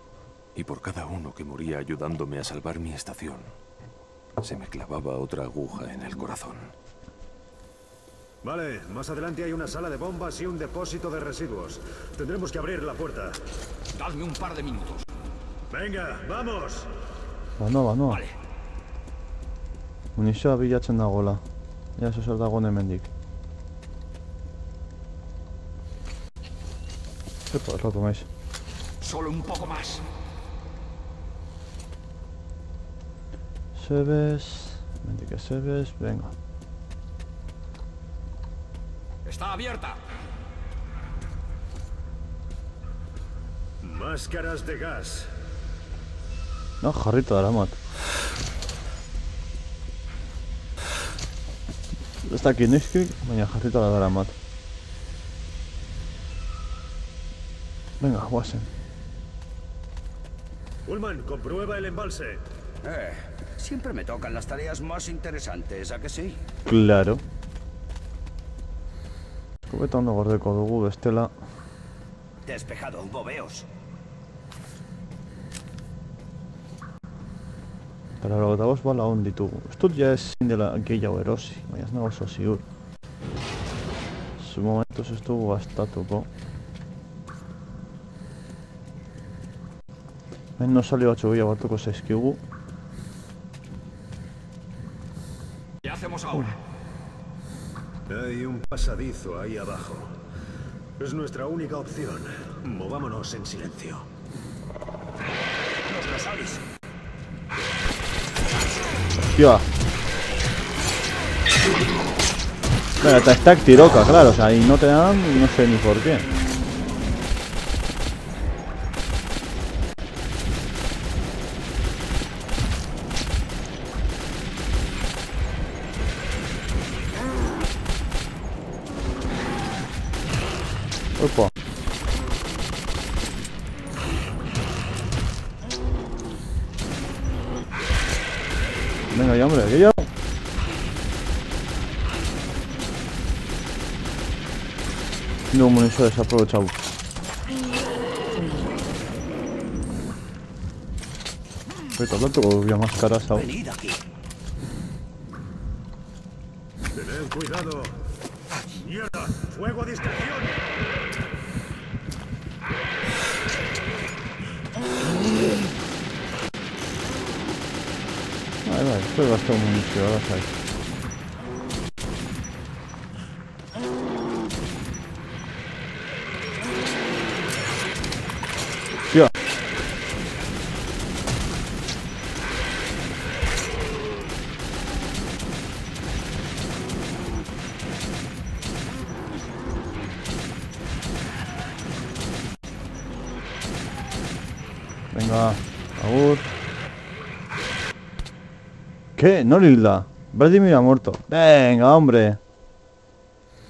Y por cada uno que moría ayudándome a salvar mi estación, se me clavaba otra aguja en el corazón.
Vale, más adelante hay una sala de bombas y un depósito de residuos. Tendremos que abrir la puerta.
Dadme un par de minutos.
Venga, vamos.
Banoa.
Vale.
Munizioa bilatzen dagoela. Ja, eso zer dagoen hemendik. Epa, erratu maiz.
Solo un poco más.
Sebes... Mendik sebes... Venga.
Está abierta.
Máscaras de gas.
No, jarrita daramat. Ez dakit nizkik, baina jarrita daramat. Venga, guazen.
Ullman, comprueba el embalse.
Siempre me tocan las tareas más interesantes, ¿a que sí?
Claro. Eskubeta ondo gordeko dugu bestela.
Despejado, bobeos.
Pero laurogeita bost bala on ditugu. Ez dut ja ezin dela gehiago erosi, baina ez nago oso ziur. Zu momentuz ez dugu gastatuko. Hemen nosali batzu gehiago hartuko zaizkigu.
¿Qué hacemos ahora?
Hay un pasadizo ahí abajo. Es nuestra única opción. Movámonos en silencio.
Los Casalis.
Hostia. Bueno, te stack tiroca, claro, o sea, y no te dan, no sé ni por qué. Opa. Venga ya, hombre, que ya. No, munición desaprovechado. Ahorita tanto que voy a más caras ahora.
Venid aquí.
Tened cuidado. ¡Mierda! ¡Fuego a discreción!
Vale, estoy gastando munición, ahora sabes. Tío. Venga, agur. ¿Qué? No Lilda. Vladimir ha muerto. Venga, hombre.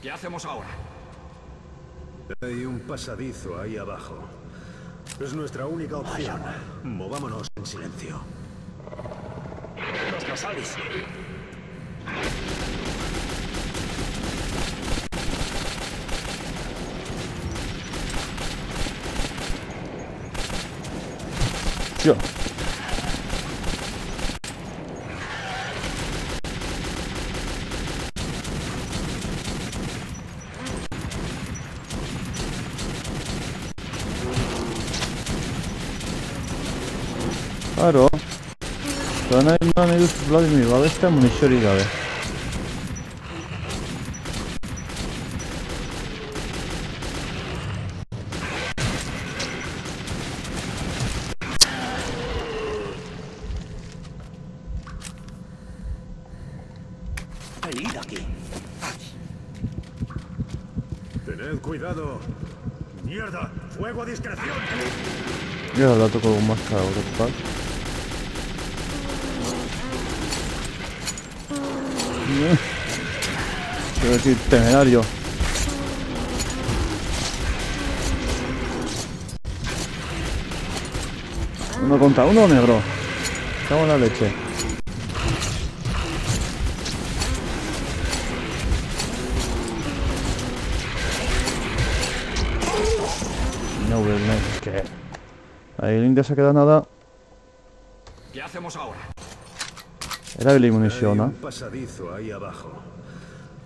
¿Qué hacemos ahora?
Hay un pasadizo ahí abajo. Es nuestra única opción. Movámonos en silencio.
Los Casalis.
Tío. Claro. Nahi dut Vladimir babestea muniziorik gabe.
Venid aquí.
Tened cuidado. ¡Mierda! ¡Fuego a discreción!
Yo ahora toco con máscara brutal. Quiero decir, temerario. Uno contra uno, negro. Cago en la leche. No, es que... Ahí el India se queda nada.
¿Qué hacemos ahora?
Era la munición,
Hay
¿no?
un pasadizo ahí abajo.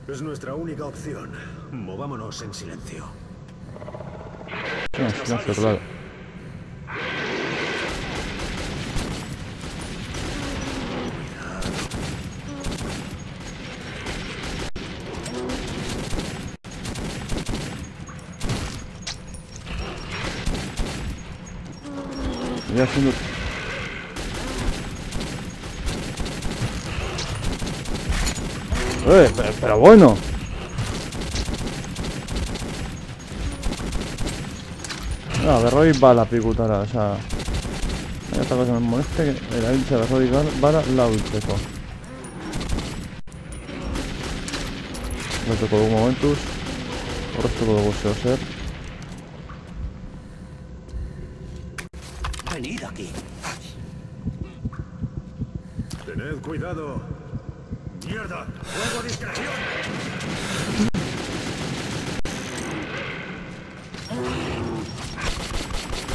Es nuestra única opción. Movámonos en silencio.
No, silencio, claro. Voy haciendo... pero bueno. No, berroi bala pikutara, osea... Baina eta cosa me moleste que erabiltzea berroi bala labiltzeko. Horretuko dugu momentuz. Horretuko dugu zeo zer.
Venid aquí.
Tened cuidado. ¡Mierda! ¡Fuego a discreción!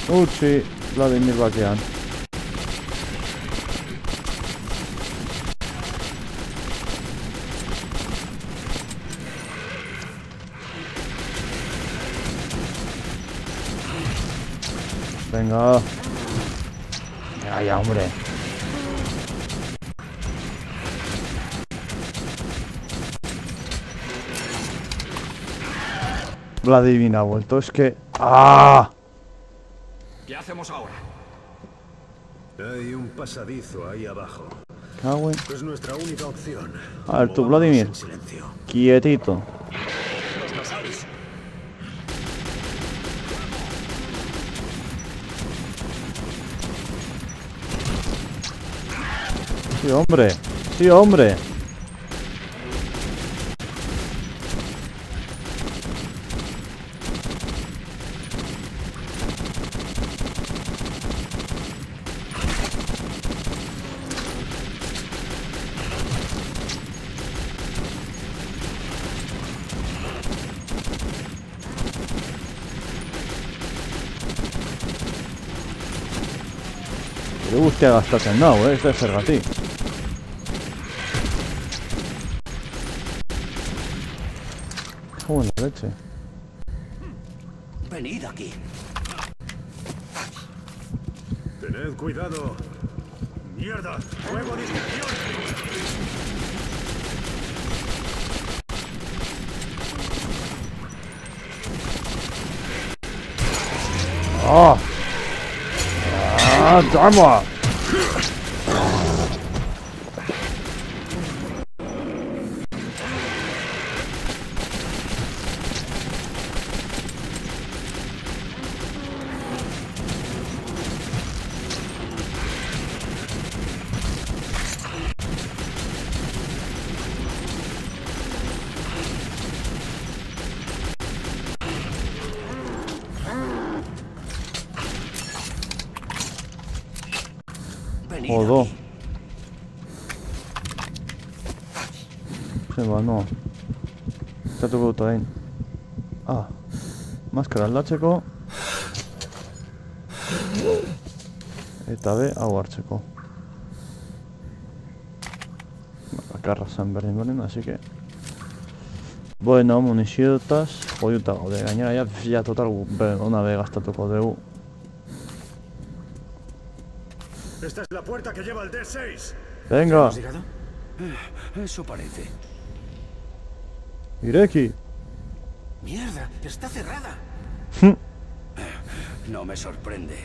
Utzi, Vladimir bakean. Venga. Venga ya, hombre. Vladimir ha vuelto, es que... ¡Ah!
¿Qué hacemos ahora?
Hay un pasadizo ahí abajo.
Cago en...
Es nuestra única opción.
A ver, tú,
Movamos
Vladimir.
en silencio.
Quietito.
Los nasales.
Sí, hombre. Sí, hombre. Que usted gastas en nada, es de ser gatí. Joder, la leche.
Venid aquí.
Tened cuidado. ¡Mierda! ¡Fuego de dispersión!
¡Ah! ¡Ah, toma!
Venid
Jodo.
aquí.
Se va, no. Estatuko dut orain. Ah. Maskara aldatzeko. Eta be, hau hartzeko. Bakarra zan berdin, así que... Bueno, muniziotaz, joiuta gaude. Gainera, ya total, ona be gastatuko dugu.
Esta es la puerta que lleva al D6.
Venga,
¿Has llegado?
Eso parece.
ireki.
¡Mierda! ¡Está cerrada!
No me sorprende.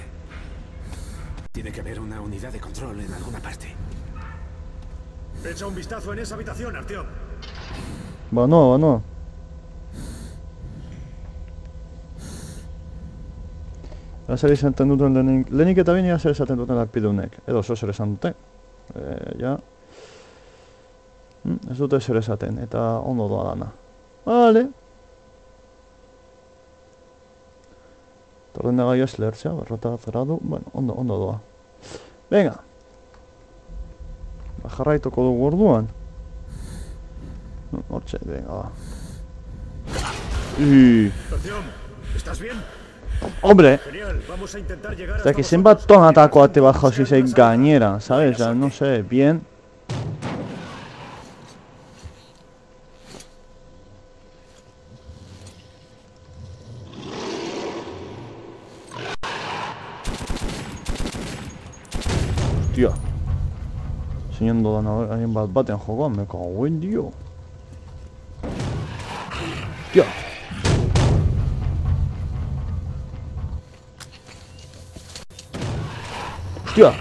Tiene que haber una unidad de control en alguna parte.
Echa un vistazo en esa habitación, Artyom.
Bano. Zer izaten duten lehenik eta bine zer esaten duten arpidunek. Edo zer esan dute. Ja. Ez dute zer esaten, eta ondo doa dana. Vale. Torren gaio ez lehertzea, berrota zeradu. Bueno, ondo doa. Venga. Jarraituko dugu orduan. Hortxe, venga, va.
Artyom, ¿estás bien?
Hombre,
Genial, vamos a intentar llegar
o sea
hasta
que zenbat
vosotros.
tonatako ate bat jauzi zein gainera, ¿sabes? O sea, no sé, bien. Hostia. Siguiendo dando hain bat baten jokoan, me cago en Dios. Hostia. Hostia.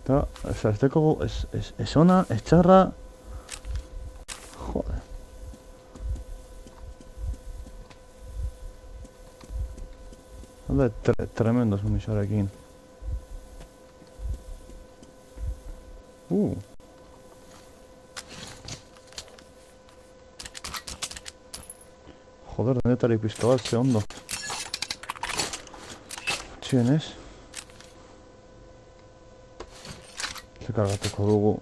Eta, ez dekogu, ez ona, ez txarra. Joder. Alde, tremendos munizioarekin. Joder, denetarik pistola, ze ondo. Txienez. Ze kargatuko dugu.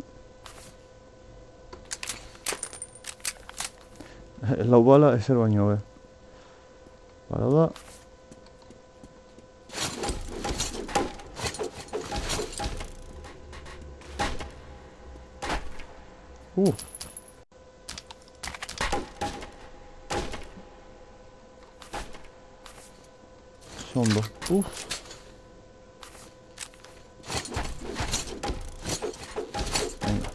Lau bala ezer baino be. Bara da. Ondo. Venga.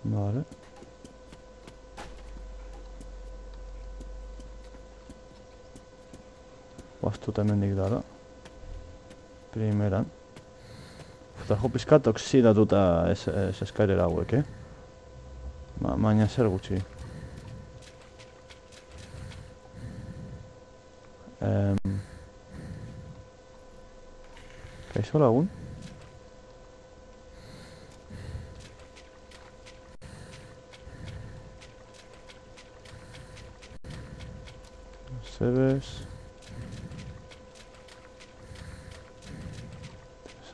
Vale. Vastuuta hemendik dara. Primeran. Eta jo pizkat oksidatuta ez eskairera hauek, baina zer gutxi. Kaixo lagun? Zebes...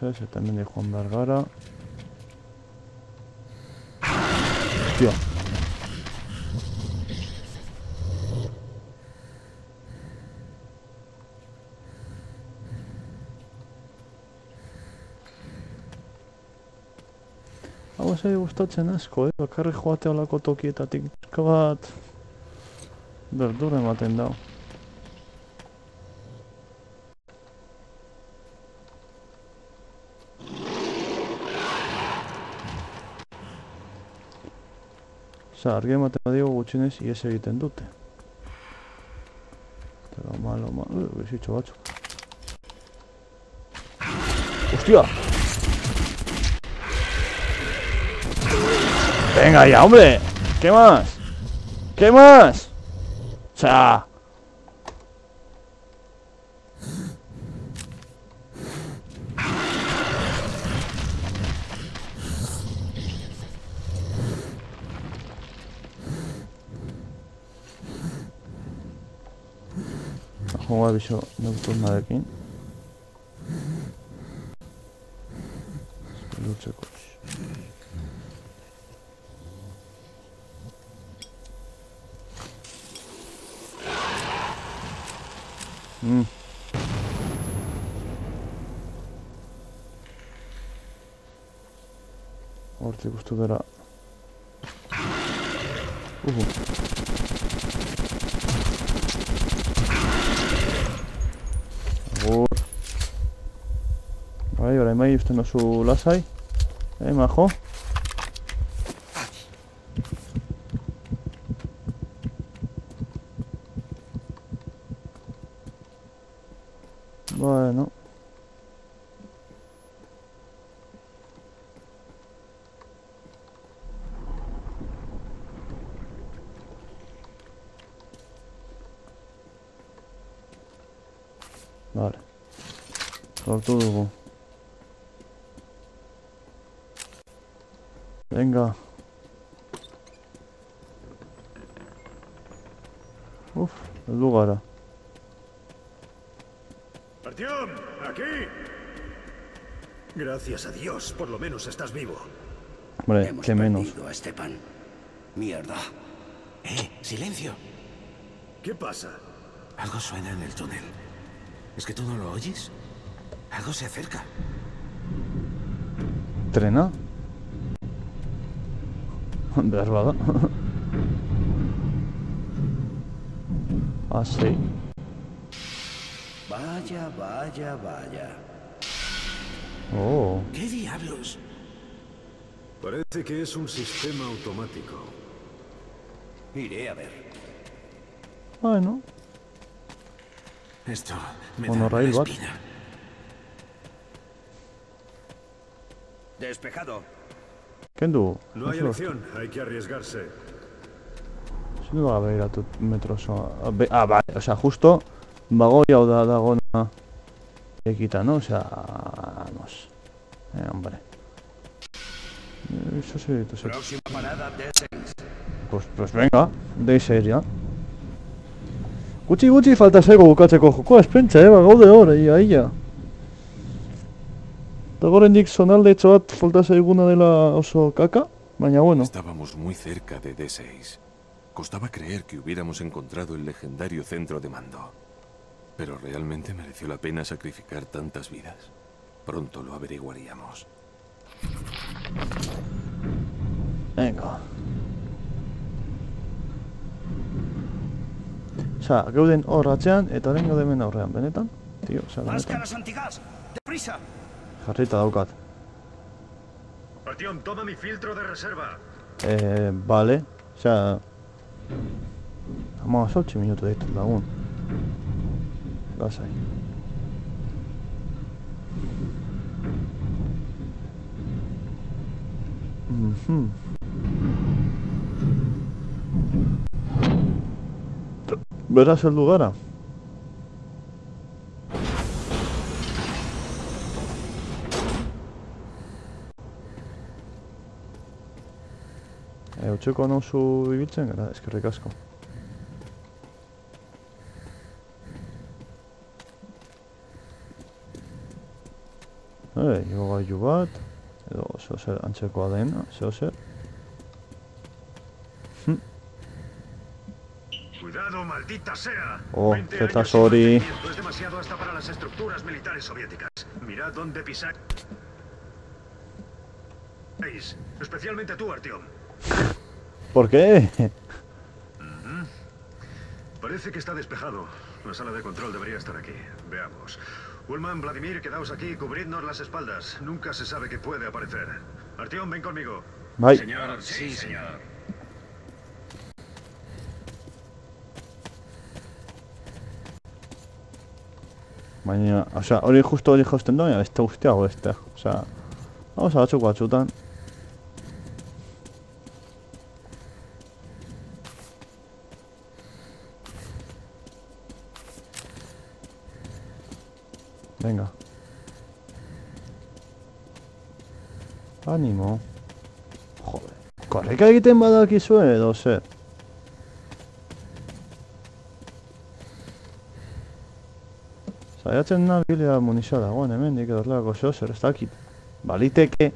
Eta hemen joan behar gara. Hostia. Hau ez ari gustatzen asko, bakarrik joate olako tokietatik pixka bat berdura ematen dau. Argi ematen badigu gutxinez ies egiten dute. Eta malo, bizitxo batzuk. ¡Hostia! ¡Venga ya, hombre! ¿Qué más? ¿Qué más? O sea... Joa bizo nocturnarekin. Lutzeko. Hortik ustu bera. Bai, orain bai usten oso lasai. Majo. Bueno. Vale. Lortu dugu. Venga. El lugar.
¡Artyom! ¡Aquí! Gracias a Dios, por lo menos estás vivo.
Hombre, qué menos.
Hemos perdido a Stepan. Mierda.
¡Silencio!
¿Qué pasa?
Algo suena en el túnel. ¿Es que tú no lo oyes? Algo se acerca.
¿Trena? Beharbada. Ah, sí.
Vaya, vaya, vaya.
Oh.
¿Qué diablos?
Parece que es un sistema automático.
Iré a ver.
Bueno.
Esto me
Bueno,
da
rail
la
bat.
espina.
Despejado.
Kendu.
No hay elección, hay que arriesgarse.
Si no va a haber a tu metro oso... Ah, vale, o sea, justo bagoi hau da dagona ekita, ¿no? O sea, vamos. Hombre. Eso sí, entonces...
Próxima parada de
Pues venga, D6 ya. Gutxi falta zaigu bukatzeko jokoa, espentsa, gaude hor, ia. Eta gorendik zonalde bat falta zaiguna dela oso kaka, baina bueno.
Estábamos muy cerca de D6. Costaba creer que hubiéramos encontrado el legendario centro de mando. ¿Pero realmente mereció la pena sacrificar tantas vidas? Pronto lo averiguaríamos.
Venga. Osea, geuden hor atzean eta orain gaude hemen aurrean, benetan? Tio, osea, benetan.
¡Máscaras antigas! ¡Deprisa!
Jarrita daukat.
Artyom, toma mi filtro de reserva.
Vale. Osea... Ama 8 minutu ditut lagun. Lasai. Beraz heldu gara. Utzeko nauzu ibiltzen gara, eskerrik asko. Igogailu bat, edo zeozer antzekoa dena, zeozer.
Cuidado, maldita sea.
Oh,
20 años
zetas
sin
hori.
mantenimiento es demasiado hasta para las estructuras militares soviéticas. Mirad dónde pisáis. Especialmente tú, Artyom.
¿Por qué?
Parece que está despejado. La sala de control debería estar aquí. Veamos. Ullman, Vladimir, quedaos aquí y cubridnos las espaldas. Nunca se sabe qué puede aparecer. Artyom, ven conmigo.
Bai.
Señor, sí, señor.
Baina, osea, hori justo hori jausten da, baina beste guztiago beste. Osea, gauza batzuk batzutan. Venga. Animo. Joder. Korrika egiten badakizue edo zer. Saiatzen nabilea munizioa dagoen hemendik edo horrelako zeozer, ez dakit. Baliteke,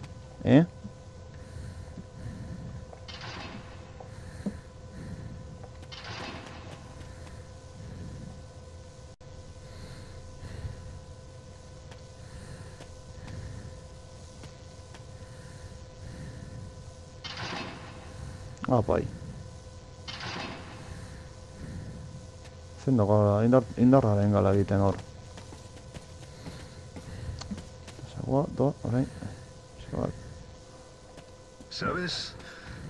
Apai. Zein dago indarraren gala egiten hor.
¿Sabes?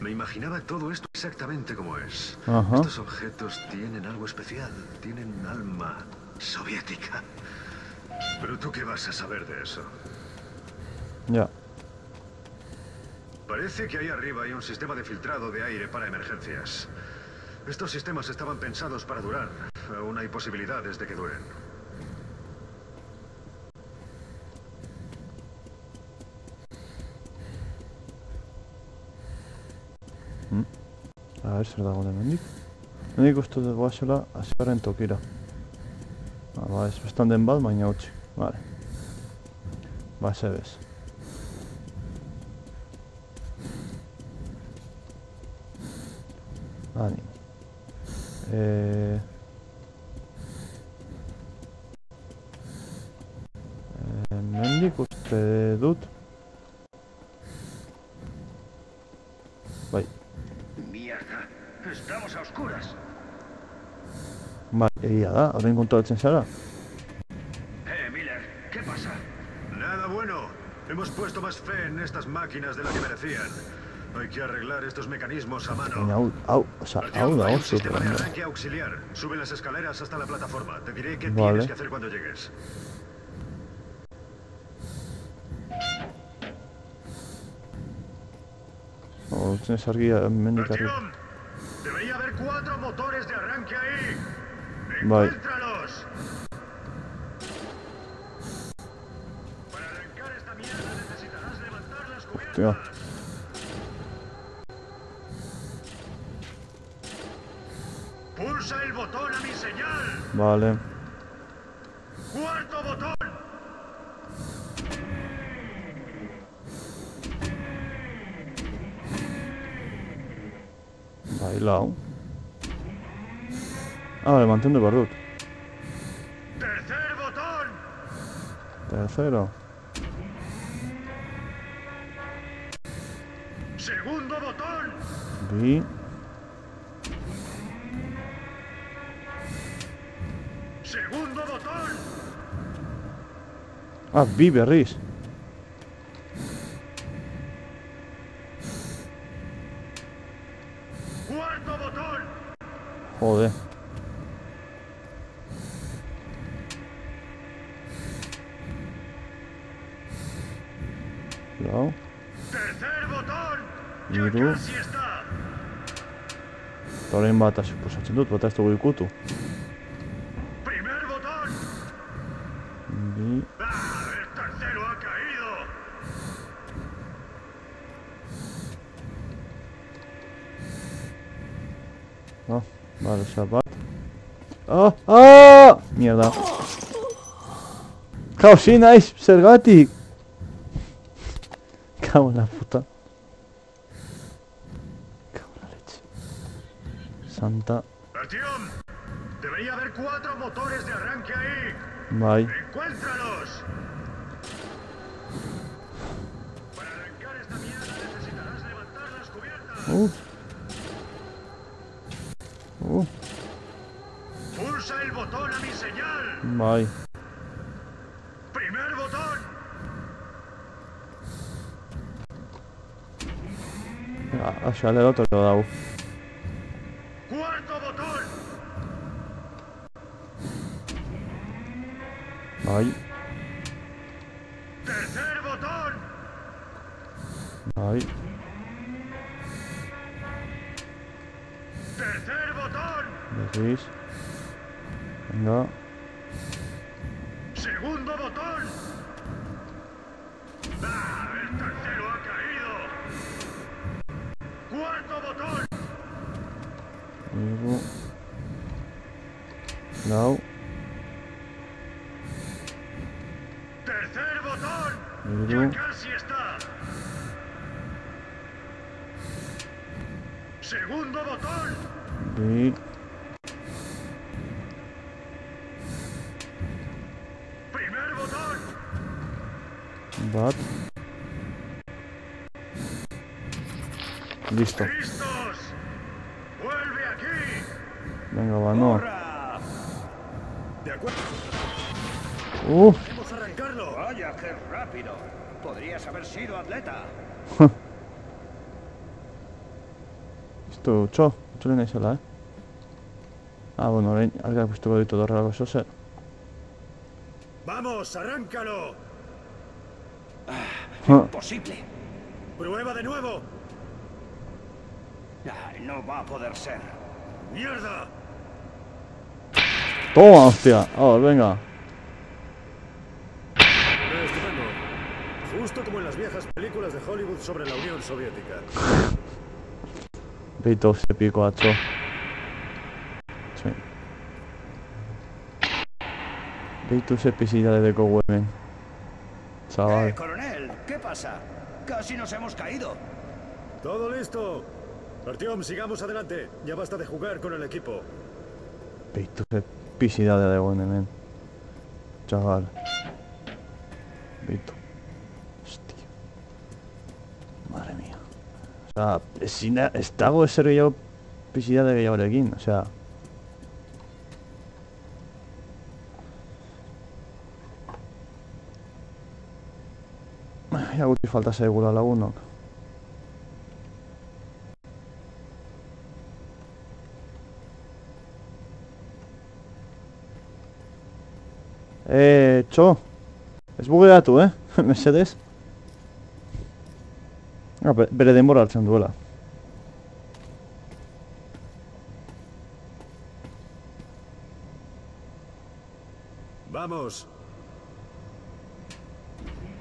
Me imaginaba todo esto exactamente como es.
Ajá.
Estos objetos tienen algo especial. Tienen alma soviética. Pero tú qué vas a saber de eso.
Ya.
Parece que ahí arriba hay un sistema de filtrado de aire para emergencias. Estos sistemas estaban pensados para durar. Aún hay posibilidades de que duren.
A ver, zer dago hemendik. Hemendik uste dut goazela azkarren tokira. Ba, ez bestan den bat, baina utzi. Vale. Ba, zebez. Animo. Hemendik uste dut. Bai.
Mierda, estamos a oscuras.
Bai, egia da, horrein kontrolatzen zara.
Miller, ¿qué pasa?
Nada bueno. Hemos puesto más fe en estas máquinas de lo que merecían. Hay que arreglar estos mecanismos a mano.
Baina hau da
Hay un
oso.
sistema de arranque auxiliar. Sube las escaleras hasta la plataforma. Te diré qué
Vale.
tienes que hacer cuando llegues.
Hortzen sargia hemendik argi.
Artyom, debería haber 4 motores de arranque ahí.
Bai.
¡Encuéntralos! Para arrancar esta mierda necesitarás levantar las cubiertas.
Hostia.
Pulsa el botón a mi señal.
Vale.
¡Cuarto botón!
Bai, lau. Vale, mantendu behar dut. Tercero.
¡Segundo botón!
B.
¡Segundo botón!
Ah, B, berriz.
¡Cuarto botón!
Joder. Cuidado.
¡Tercer botón!
Hiru.
¡Ya casi está!
Eta orain bat suposatzen dut, bat ez dugu ikutu.
¡Primer botón!
Bi.
¡Ah! ¡El tercero ha caído!
Ah, vale, osea, bat. Ah! Ah! Mierda. Jauzi naiz, zergatik! Cago en la puta. Cago en la leche. Santa.
¡Artyom! Debería haber 4 motores de arranque ahí.
Bai.
¡Encuéntralos! Para arrancar esta mierda necesitarás levantar las cubiertas. ¡Pulsa el botón a mi señal!
Bai.
¡Primer botón!
Așa, le otro lo dau.
¡Cuarto botón!
Bai.
¡Tercer botón!
Bai.
¡Tercer botón!
Berriz. Venga.
¡Segundo botón! ¡Ah! ¡El tercero ha caído! ¡Cuarto botón!
Hiru. Lau.
¡Tercer botón!
Hiru.
¡Ya casi está! ¡Segundo botón!
Bi.
¡Primer botón!
Bat. Listo.
¡Listos! ¡Vuelve aquí!
Venga, va, no.
¡Hurra! De acuerdo. ¡Podemos arrancarlo! ¡Vaya, qué rápido! Podrías haber sido atleta.
Listo, utxo. Utxo lehen naizela, Ah, bueno, orain argak puztuko ditu dorrelako zozer.
¡Vamos, arráncalo!
Imposible.
¡Prueba de nuevo!
No va a poder ser.
¡Mierda!
Toma, hostia. Vamos, venga.
Estupendo. Justo como en las viejas películas de Hollywood sobre la Unión Soviética.
Beitu ze piko atzo. Sí. Beitu ze pisidade deko hemen. Chaval.
Coronel, ¿qué pasa? Casi nos hemos caído.
¡Todo listo! Artyom, sigamos adelante. Ya basta de jugar con el equipo.
Beitu ze pisidade dagoen hemen. Chaval. Beitu. Hostia. Madre mía. Osea, ez dago ezer gehiago pisidade gehiagorekin, osea. Ja gutxi falta zaigula lagunok. Txo. Ez bugeatu, mesedez. Bere denbora hartzen duela.
¡Vamos!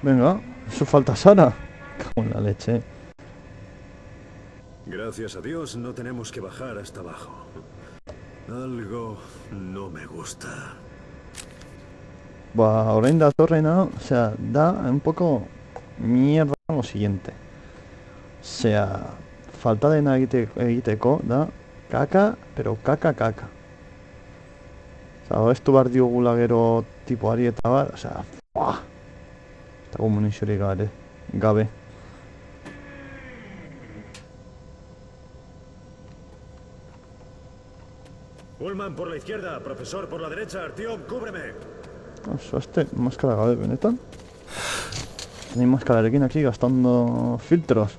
Venga, eso falta Sara. Cago en la leche.
Gracias a Dios no tenemos que bajar hasta abajo. Algo no me gusta.
Ba, orain datorrena, osea, da un poco mierda lo siguiente. Osea, falta dena egiteko, da kaka, pero kaka. Osea, ez du behar diogula gero tipoari eta bar, osea, Dago muniziorik gabe.
Ullman por la izquierda, profesor por la derecha, Artyom, cúbreme.
Zoazte, maskara gabe benetan. Ni maskararekin aquí gastando filtros.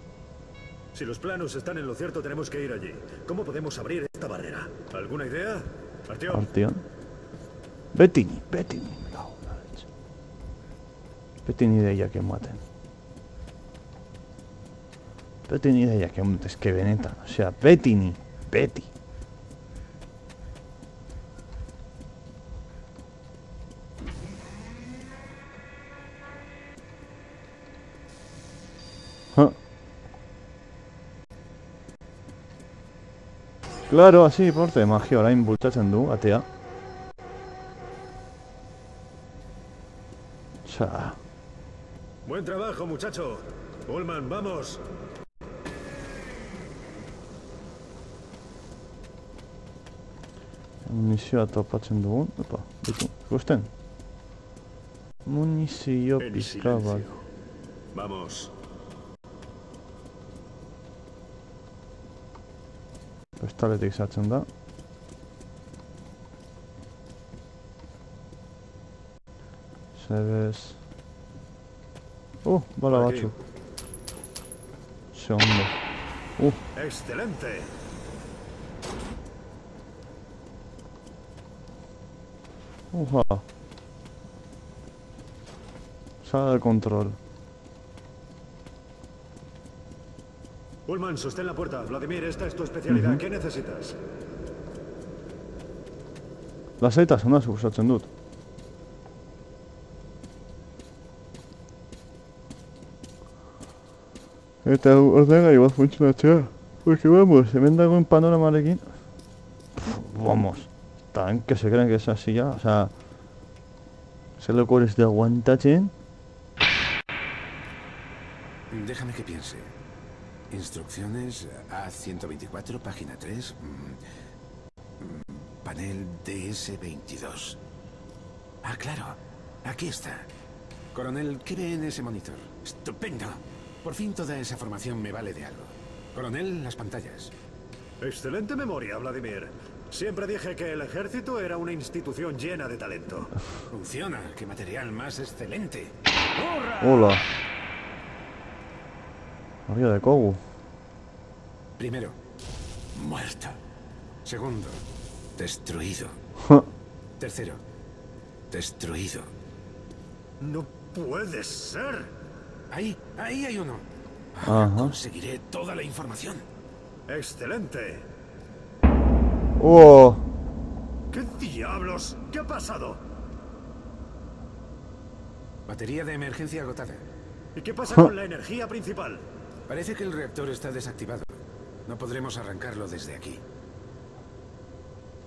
Si los planos están en lo cierto, tenemos que ir allí. ¿Cómo podemos abrir esta barrera? ¿Alguna idea? Artyom.
Artion. Betini. Betini ideiak ematen. Betini ideiak ematen, es que benetan. Osea, Beti. Claro, así, porte de magia, orain bultzatzen du, atea. Osea...
Buen trabajo, muchacho. Ullman, vamos.
Munizioa topatzen dugun, opa, bitu, ikusten? Munizio
En
pizka bat.
silencio. Vamos.
Bestaletik sartzen da. Zebez... bala
Aquí.
batzuk. Ze ondo.
¡Excelente!
Uha. Sala de control.
Ullman, sostén la puerta. Vladimir, esta es tu especialidad. ¿Qué necesitas?
Lasaitasuna suposatzen dut. Eta ordenagailu bat funtzionatzea. Porque vamos, hemen dagoen panoramarekin. Vamos. Tan que se creen que es así ya, o sea... Se lo cores de aguantatzen.
Déjame que piense. Instrucciones A124, página 3. Panel DS22. Ah, claro. Aquí está. Coronel, ¿qué ve en ese monitor? ¡Estupendo! Por fin toda esa formación me vale de algo. Coronel, las pantallas.
Excelente memoria, Vladimir. Siempre dije que el ejército era una institución llena de talento.
Funciona. ¡Qué material más excelente!
Hola. María de Kogu.
Primero, muerto. Segundo, destruido. Tercero, destruido.
¡No puede ser!
Ahí hay uno.
Ajá.
Conseguiré toda la información.
¡Excelente!
¡Oh!
¿Qué diablos? ¿Qué ha pasado?
Batería de emergencia agotada.
¿Y qué pasa con la energía principal?
Parece que el reactor está desactivado. No podremos arrancarlo desde aquí.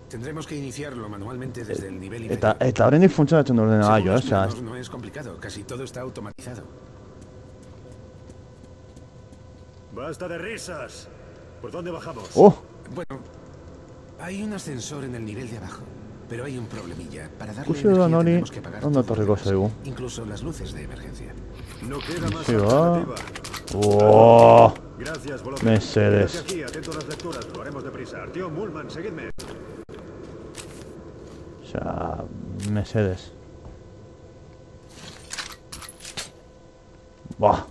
Tendremos que iniciarlo manualmente desde el nivel inferior.
Eta oraindik funtzionatzen du ordenagailu,
Según los
osea...
planos, no es complicado. Casi todo está automatizado.
¡Basta de risas! ¿Por dónde bajamos?
¡Oh!
Bueno, hay un ascensor en el nivel de abajo. Pero hay un problemilla. Para darle
Ikusi dudan
energía
hori,
tenemos que apagar
ondo
todo
etorriko
lo demás,
zaigu.
incluso las luces de emergencia.
No queda más
Sí, va.
alternativa.
¡Oh!
Gracias, Volodya.
Mesedes.
Quédate aquí, atento a las lecturas. Lo haremos deprisa. Artyom, Ullman, seguidme.
Osea, mesedes. Buah.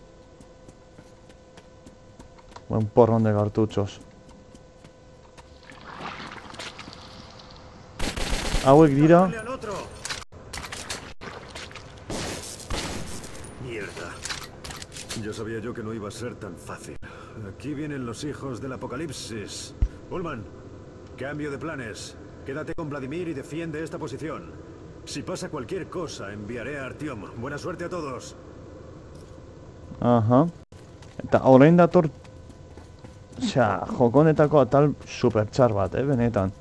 Buen porrón de cartuchos. Hauek dira...
¡Dale al otro! Mierda. Ya sabía yo que no iba a ser tan fácil. Aquí vienen los hijos del apocalipsis. Ullman, cambio de planes. Quédate con Vladimir y defiende esta posición. Si pasa cualquier cosa, enviaré a Artyom. Buena suerte a todos.
Aha. Eta orain dator... Osea, jokonetako atal super txar bat, benetan.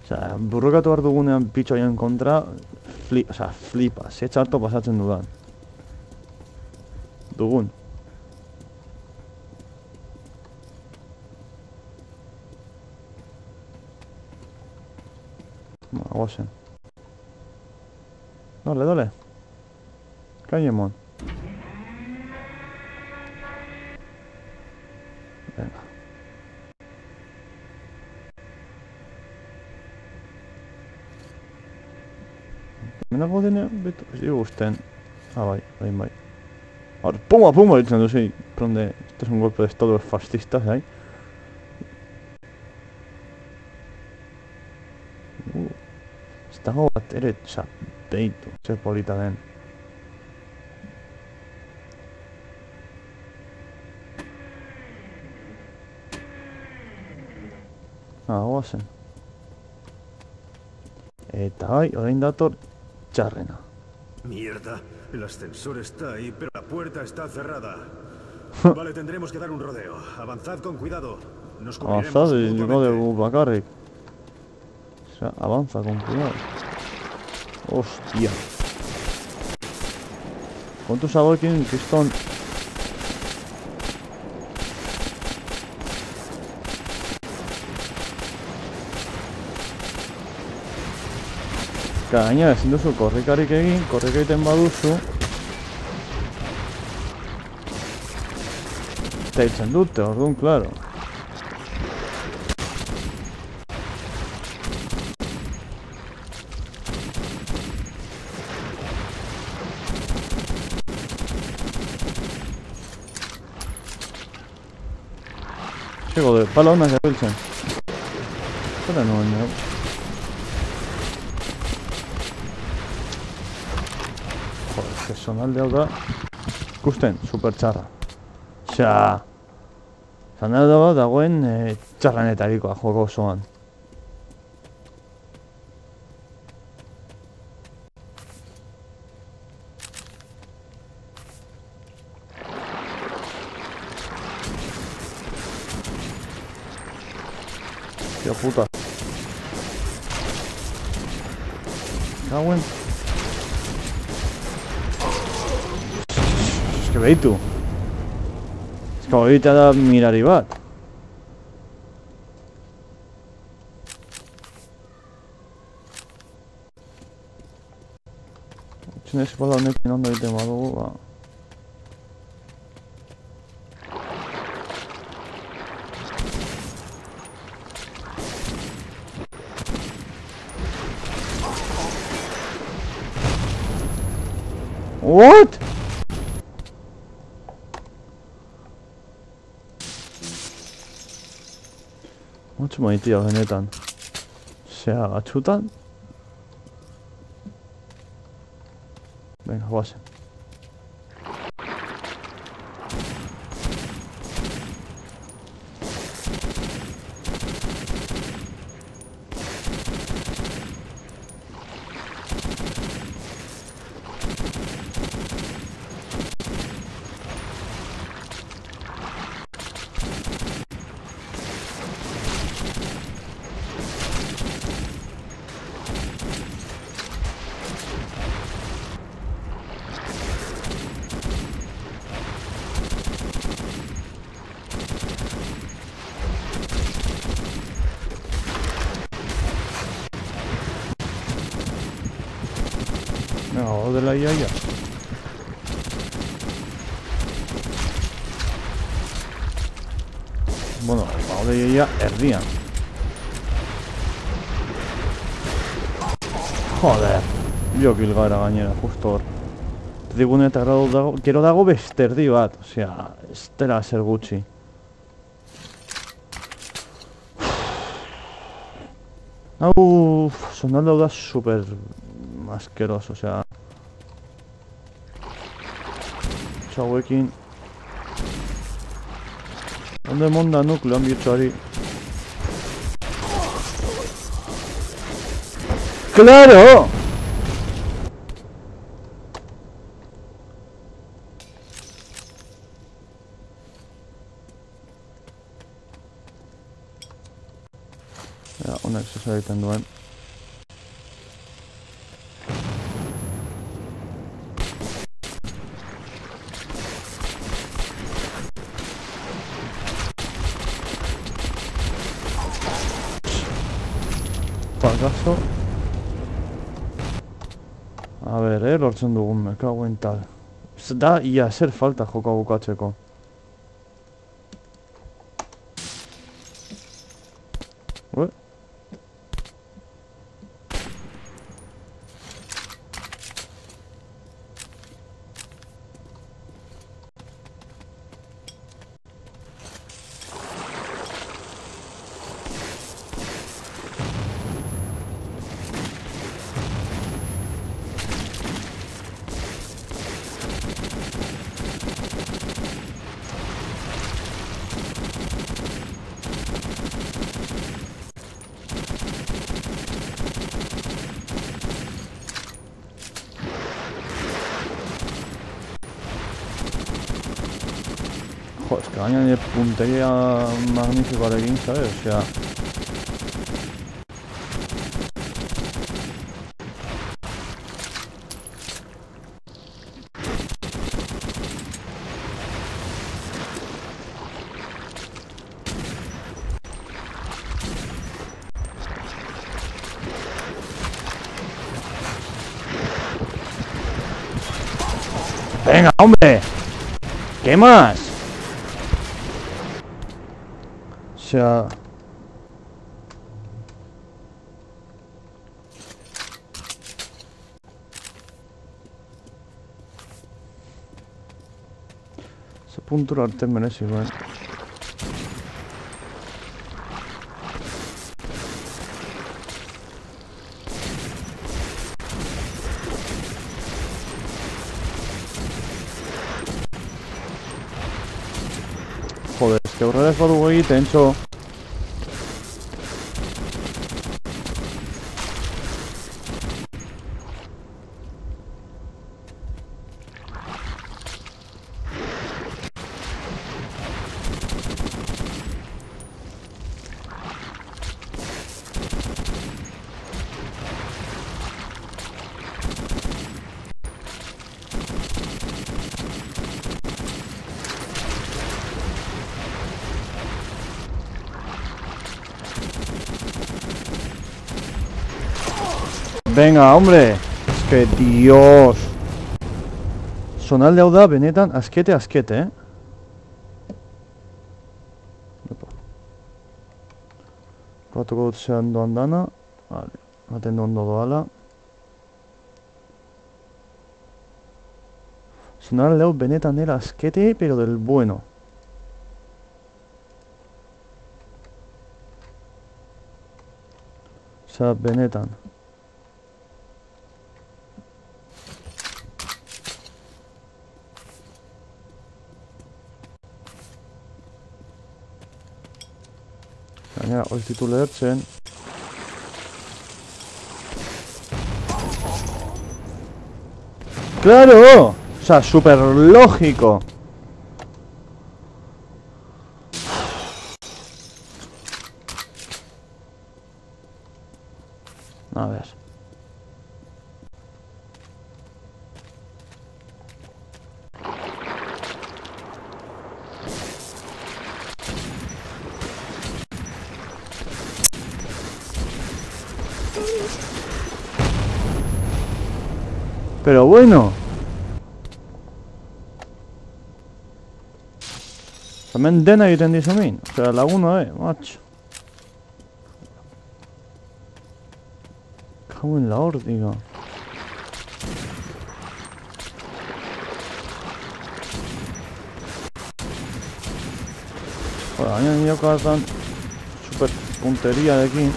Osea, burrokatu behar dugunean pitxoien kontra... flipa, ze txarto pasatzen dudan. Dugun. Guazen. Dale. Kaiemon. Menago denean, beto, ez digu usten. Ah, bai. Ahora, puma, diciendo, sí, pronde, esto es un golpe de estado de fascistas, ¿eh? Ez dago bat ere txapeitu, zer polita den. Goazen. Eta bai, orain dator txarrena.
Mierda, el ascensor está ahí, pero la puerta está cerrada. Vale, tendremos que dar un rodeo. Avanzad con cuidado. Nos cubriremos
Avanzad, digo
mutuamente.
dugu bakarrik. Osea, avanza con cuidado. Hostia. Kontuz hauekin, kriston. Gaina, ezin duzu korrikarik egin, korrika egiten baduzu. Eta hiltzen dute, orduan, klaro. Txego, de pala honak erabiltzen. Zara nuen, Joder, zonalde hau da ikusten, super txarra. Osea, zonalde hau dagoen txarranetarikoa joko osoan. Hostia puta. Cauen. Es que behitu. Es que ahorita da mirari bat. Txinez bala honekin ondo egiten badugu, ba. What? Matxo maitia benetan. Osea, gatxutan. Venga, guazen. No, de la iaia. Bueno, hau de iaia erdian. Joder, biokil gara gainera, justo hor. Erdigune eta gero dago beste erdi bat, osea, ez dela zer gutxi. Hau, zonalde hau da super askeroso, osea. Hauekin. Onde monda nukleoan birtsuari. ¡Claro! Ja, honek zesa egiten duen. Pagazo. A ber, lortzen dugun mekaguen tal. Da, ia, zer falta joka bukatzeko. Es que gaina nire punteria magnifikoarekin, ¿sabes? O sea... ¡Venga, hombre! ¿Qué más? O sea... Ze puntura arte merezi, bai. Joder, es que aurrera ez badugu egiten, txo. Venga, hombre. Es que, Dios. Zonalde hau da, benetan, askete, eh? Probatuko dut zean doan dana. Vale, maten du ondo doala. Zonalde hau benetan era askete, pero del bueno. Osea, benetan. Gainera, hori ditu lehertzen. ¡Claro! O sea, súper lógico. A ver. Pero bueno. Hemen dena egiten dizu min. Osea, laguna, macho. Cago en la hortiga. Joder, gaina nire okazan super punteria de aquí.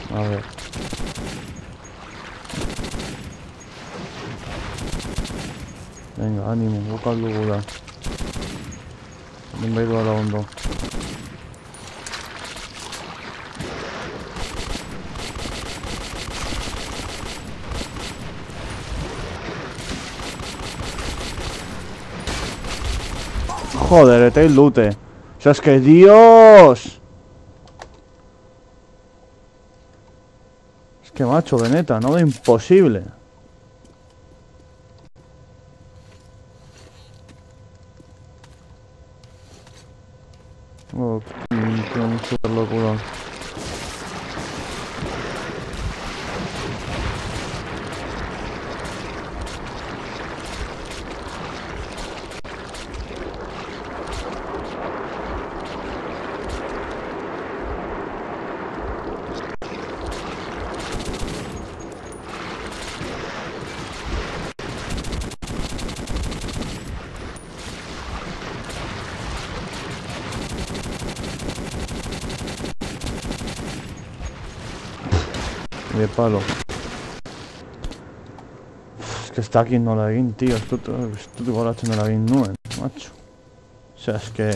A ver. Venga, ánimo, boca al dugu da. Hemen bai doala ondo. Joder, eta hil dute. O sea, es que Dios. Es que macho, Beneta, no da imposible. Oh, qué un super locura. de palo. Es que está aquí no la egin, tío. Esto goratzen nola egin nuen, macho. O sea, es que...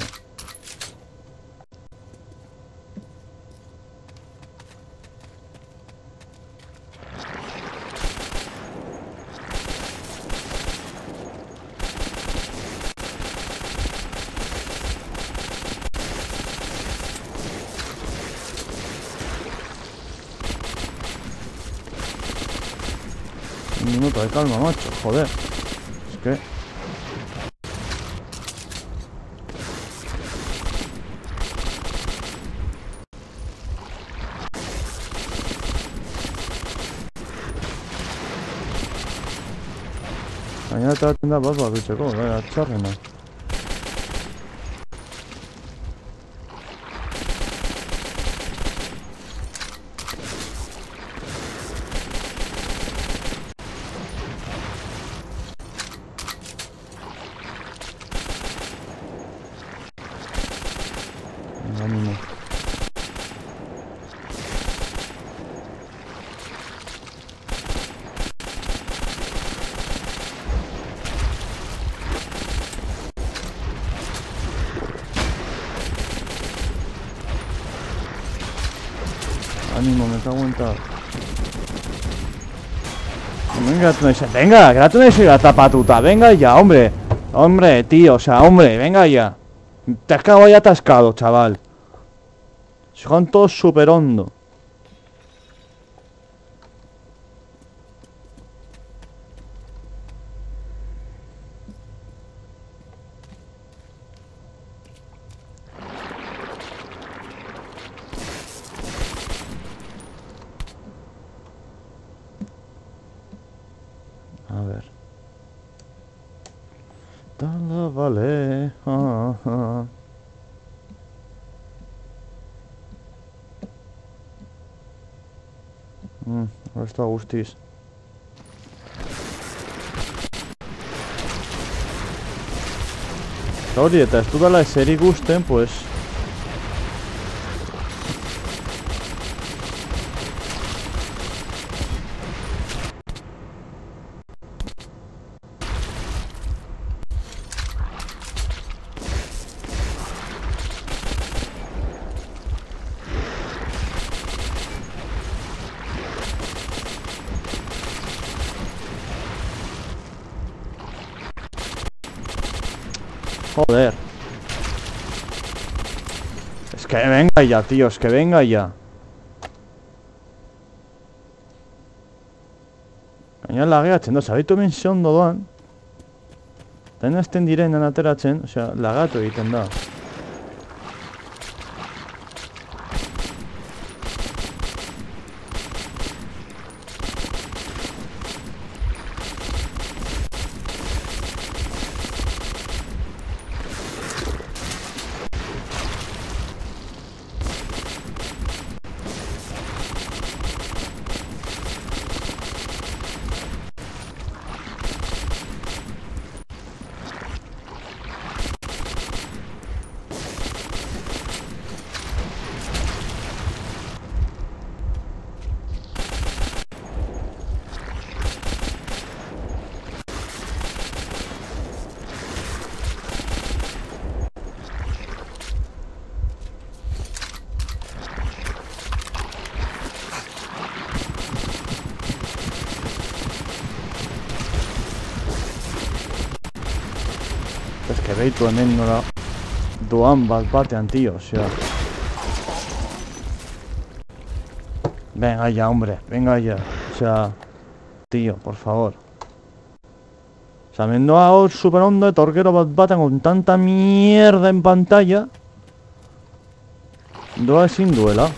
Un minuto de calma, macho, joder. Es que... Gainera traten da bat dutzeko, txarrena. Ánimo. Ánimo, me cago en tal. Venga, geratu nahi zira tapatuta, venga ya, hombre. Hombre, tío, o sea, hombre, venga ya. Te has quedado ahí atascado, chaval. Se juegan todos súper hondo. A ver. Tala, vale. Ahora está guztiz. Hori, eta ez dudala eseri gusten, pues... Joder. Es que venga ya, tío, es que venga ya. Gaina lageatzen da, zabaitu ben ze ondo doan. Dena ezten direnan ateratzen, osea, lagatu egiten da. Es que beitu hemen nola doan bat batean, tío, o sea... Venga ya, hombre, venga ya. O sea... Tío, por favor. O sea, hemen doa hor super ondo eta orkero bat batean con tanta mierda en pantalla. Doa ezin duela.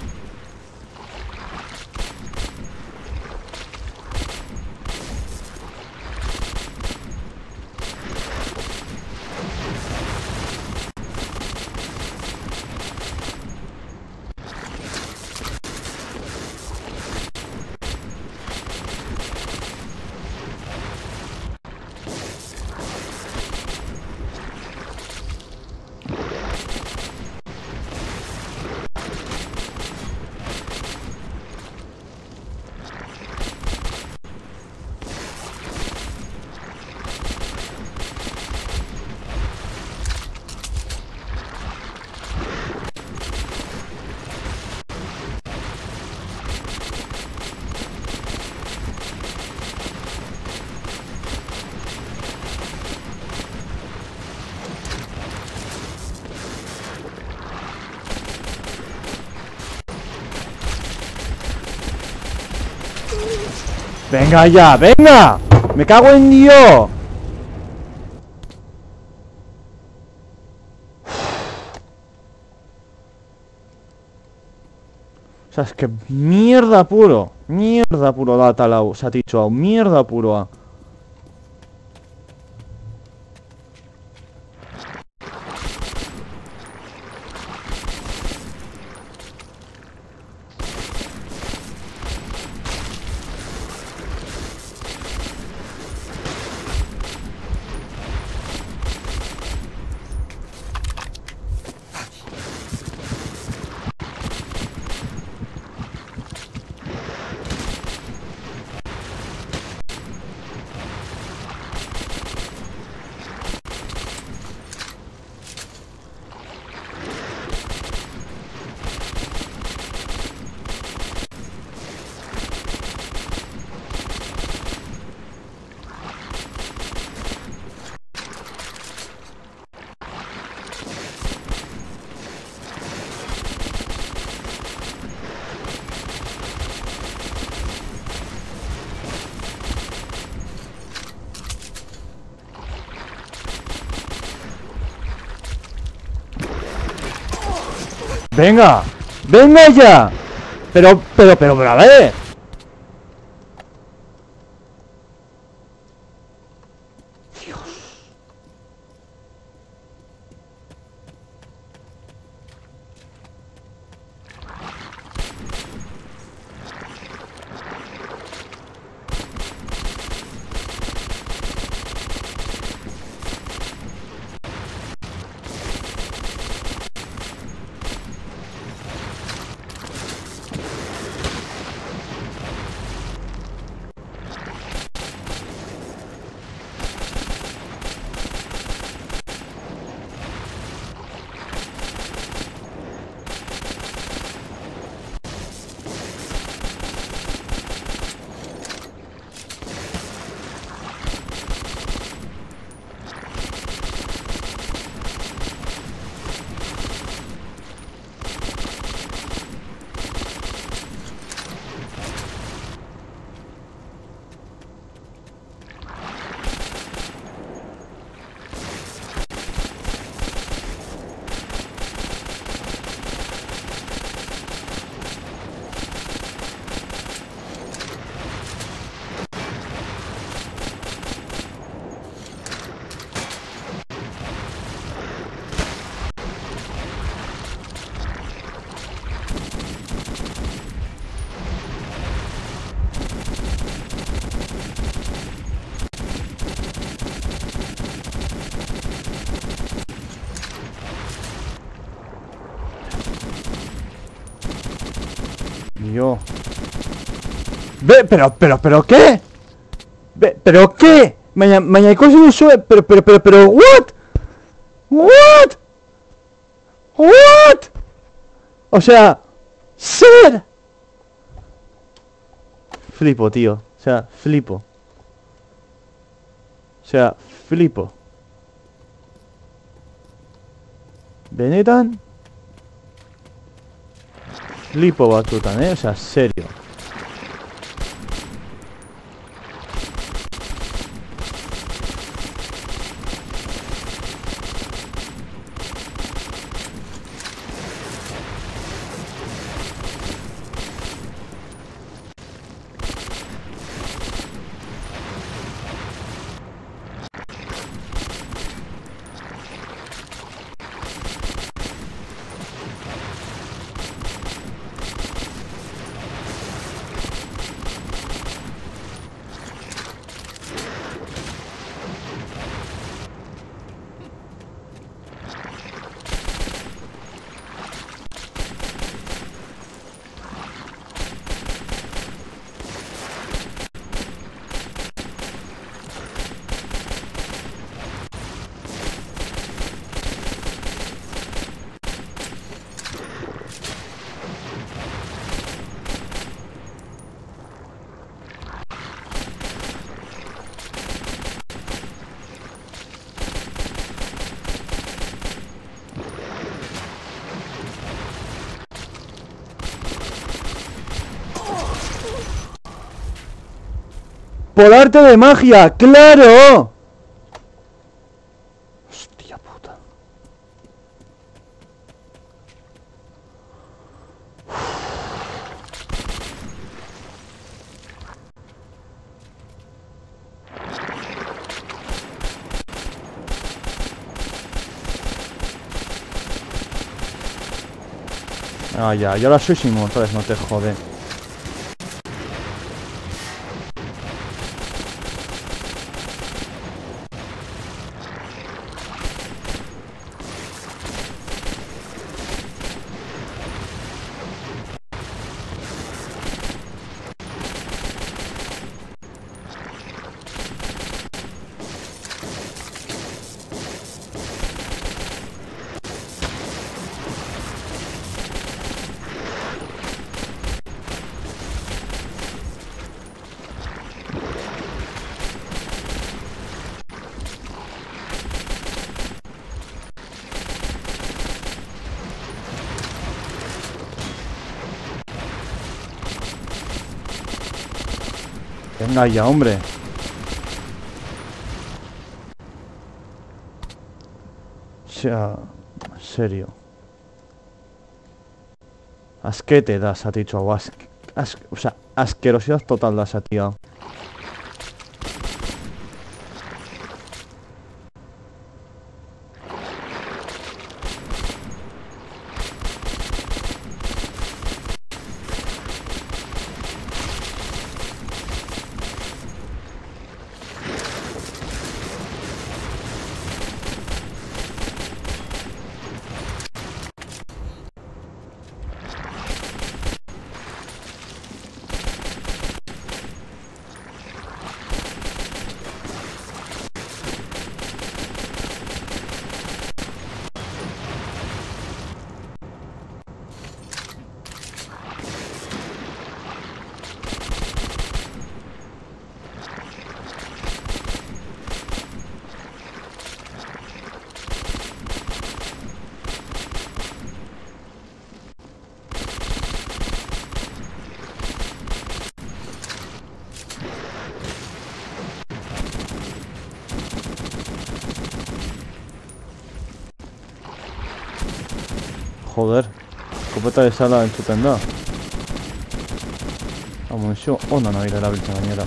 Venga ya, venga. Me cago en Dios. O sea, es que mierda puro da talau, se ha dicho, mierda puro. Venga, venga ya. Pero, a ver. Yo. Ve, pero ¿qué? Ve, pero ¿qué? Mañana hay cosas en el suelo. Pero, what? What? O sea, ser. Flipo, tío. O sea, flipo. Benetan. Flipo batzutan, o sea, serio. ¡Por arte de magia! ¡Claro! Hostia puta. Ah, ya, y ahora sois inmortales, no te jode. Venga ya, hombre. O sea, en serio. Asquete das a ti, chavo. O sea, asquerosidad total das a tío. Joder, escopeta de sala entzuten da. Amunizio ona nahi erabiltzen gainera.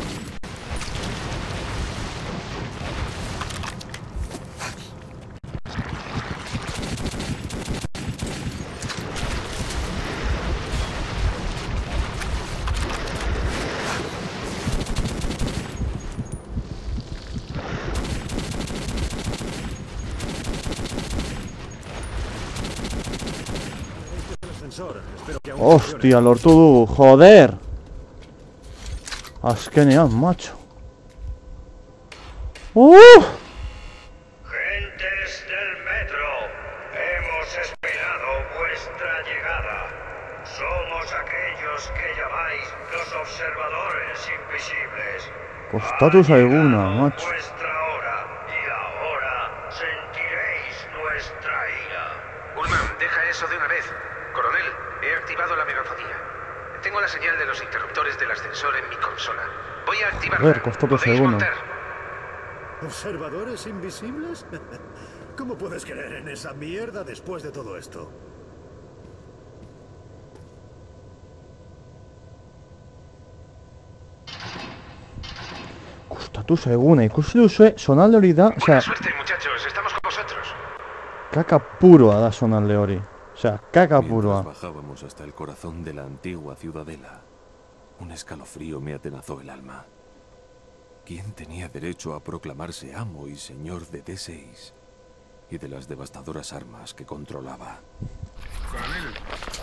Hostia, lortu du, joder. Azkenean, macho.
Gentes del metro, hemos esperado vuestra llegada. Somos aquellos que llamáis los observadores invisibles.
Kostatu zaiguna, macho.
Vuestra hora, y ahora sentiréis nuestra ira.
Ullman, deja eso de una vez. Coronel, he activado la megafonía. Tengo la señal de los interruptores del ascensor en mi consola. Voy a activarla.
A ver, Kostatu zaiguna.
¿Observadores invisibles? ¿Cómo puedes creer en esa mierda después de todo esto?
Kostatu zaiguna, ikusi duzue, sonalde hori da,
Buena suerte, muchachos, estamos con vosotros.
kaka puroa da sonalde hori. O sea, kaka puroa.
Mientras bajábamos hasta el corazón de la antigua ciudadela, un escalofrío me atenazó el alma. ¿Quién tenía derecho a proclamarse amo y señor de D6 y de las devastadoras armas que controlaba?
Coronel,